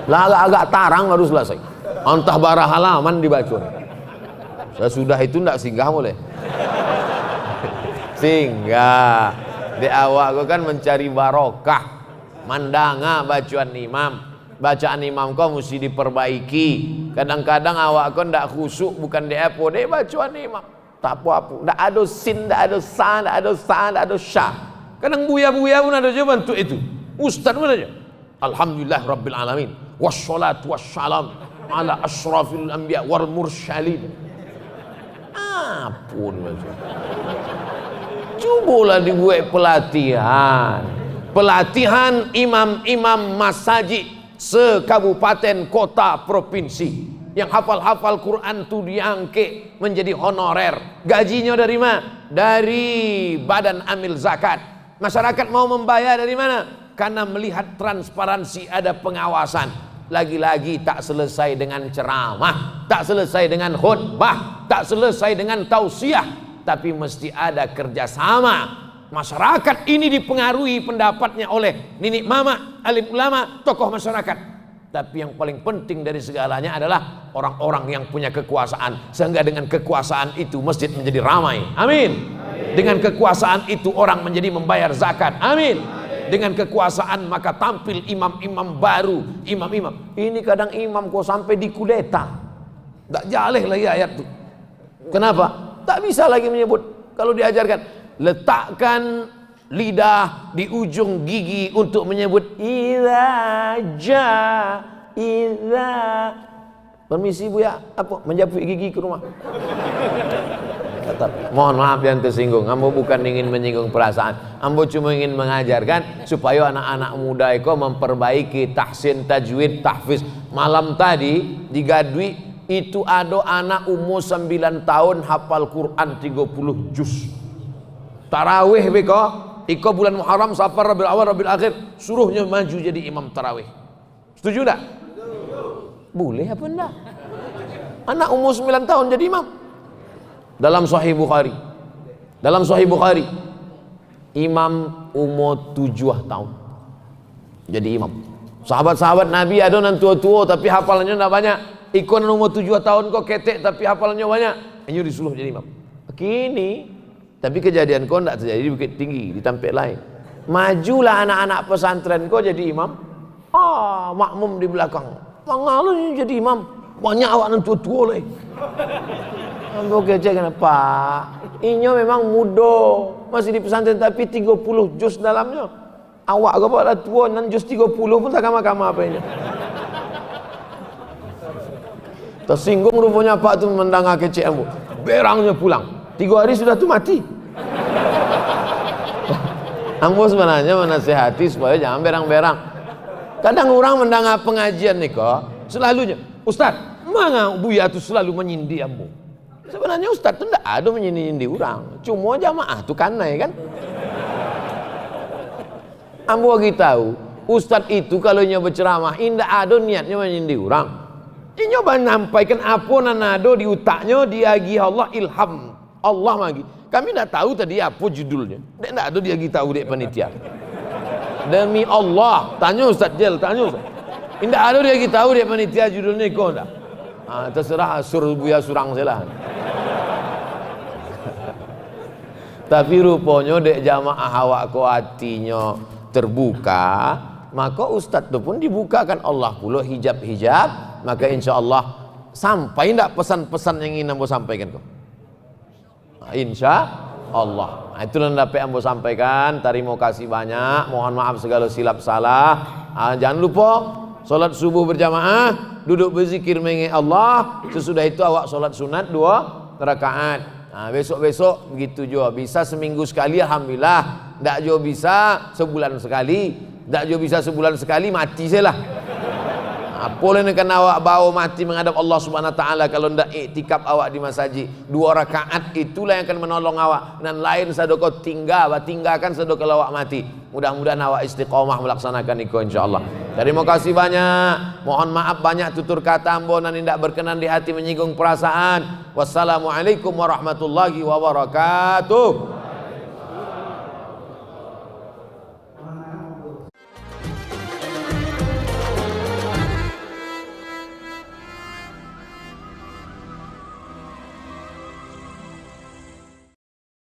Lah agak-agak tarang baru selesai. Entah barah halaman dibaca. Sesudah itu ndak singgah boleh. Singgah. Di awal kau kan mencari barokah. Mandanga bacaan imam. Bacaan imam kau mesti diperbaiki. Kadang-kadang awak kau ndak khusyuk bukan di apa, dek bacaan imam. Tak apa-apa. Ndak ada sin, ndak ada sa, ndak ada sa, ndak ada sya. Kadang buya-buya pun ada juga bentuk itu. Ustaz pun aja. Alhamdulillah Rabbil Alamin. Wassalatu wassalam ala ashrafil anbiya wal mursalin. Apun macam. Cubalah dibuat pelatihan imam-imam masjid sekabupaten kota provinsi yang hafal-hafal Quran tu diangkat menjadi honorer. Gajinya dari mana? Dari Badan Amil Zakat. Masyarakat mau membayar dari mana? Karena melihat transparansi, ada pengawasan. Lagi-lagi tak selesai dengan ceramah, tak selesai dengan khutbah, tak selesai dengan tausiah, tapi mesti ada kerjasama. Masyarakat ini dipengaruhi pendapatnya oleh nenek mama, alim ulama, tokoh masyarakat. Tapi yang paling penting dari segalanya adalah orang-orang yang punya kekuasaan, sehingga dengan kekuasaan itu masjid menjadi ramai. Amin. Dengan kekuasaan itu orang menjadi membayar zakat. Amin. Dengan kekuasaan maka tampil imam-imam baru, imam-imam. Ini kadang imam kok sampai dikudeta. Tak jaleh lagi ayat itu. Kenapa? Tak bisa lagi menyebut. Kalau diajarkan, letakkan lidah di ujung gigi untuk menyebut idza. Permisi Bu ya, apa? Menjapuk gigi ke rumah. Tetap. Mohon maaf yang tersinggung. Ambo bukan ingin menyinggung perasaan. Ambo cuma ingin mengajarkan supaya anak-anak muda itu memperbaiki tahsin, tajwid, tahfiz. Malam tadi di Gadwi itu ada anak umur 9 tahun hafal Quran 30 juz. Tarawih beko, iko bulan Muharram, Safar, Rabiul Awal, Rabiul Akhir, suruhnya maju jadi imam tarawih. Setuju tak? Boleh apa enggak? Anak umur 9 tahun jadi imam. Dalam Sahih Bukhari, imam umur 7 tahun jadi imam. Sahabat-sahabat Nabi ada yang tua-tua tapi hafalannya tidak banyak. Ikon umur 7 tahun kok ketek tapi hafalannya banyak. Ini disuruh jadi imam. Kini, tapi kejadian kau tidak terjadi di Bukit Tinggi, di tempat lain. Majulah anak-anak pesantren kau jadi imam. Makmum di belakang. Pangalan jadi imam. Banyak awak yang tua-tua lagi. Ambo kecek kenapa? Inyo memang muda, masih di pesantren tapi 30 juz dalamnya. Awak ke pada tua nan juz 30 pun tak kama-kama apa ini. Tersinggung rupanya Pak tu mendanga kecik ambo. Berangnya pulang. 3 hari sudah tu mati. Ambo sebenarnya menasihati supaya jangan berang-berang. Kadang orang mendanga pengajian nih kok, selalunya, Ustaz, mana Buya tu selalu menyindir ambo. Sebenarnya Ustaz tu tidak ada menyindir orang. Cuma jamaah tu kanai kan. Ambo bagi tahu, Ustaz itu kalau nya berceramah, tidak ada niatnya menyindir orang. Dia nyoba menyampaikan apa nanado di utaknya, diagi Allah ilham Allah magi. Kami tidak tahu tadi apa judulnya. Dia tidak ada diagi tahu dek panitia. Demi Allah, tanya Ustaz Jel, tanya Ustaz. Tidak ada diagi tahu dek panitia judulnya kau dah. Terserah suruh Buya surang saya lah. Tapi rupanya dek jamaah awak ko hatinya terbuka, maka Ustaz tu pun dibukakan Allah pula hijab-hijab. Maka insya Allah sampai tidak pesan-pesan yang ingin ambo sampaikan kok. Insya Allah. Itulah yang dapat ambo sampaikan. Terima kasih banyak. Mohon maaf segala silap salah. Jangan lupa solat subuh berjamaah, duduk berzikir mengingat Allah. Sesudah itu awak solat sunat 2 rakaat. Besok-besok begitu juga. Bisa seminggu sekali, alhamdulillah. Tak juga bisa sebulan sekali. Tak juga bisa sebulan sekali, mati saya lah. Boleh kan awak bawa mati menghadap Allah Subhanahu Wa Taala kalau ndak iktikaf awak di masjid. 2 rakaat itulah yang akan menolong awak. Dan lain sadoko tinggalkan sadoko awak mati. Mudah-mudahan awak istiqomah melaksanakan itu insyaallah. Terima kasih banyak. Mohon maaf banyak tutur kata ambo nan ndak berkenan di hati menyinggung perasaan. Wassalamualaikum warahmatullahi wabarakatuh.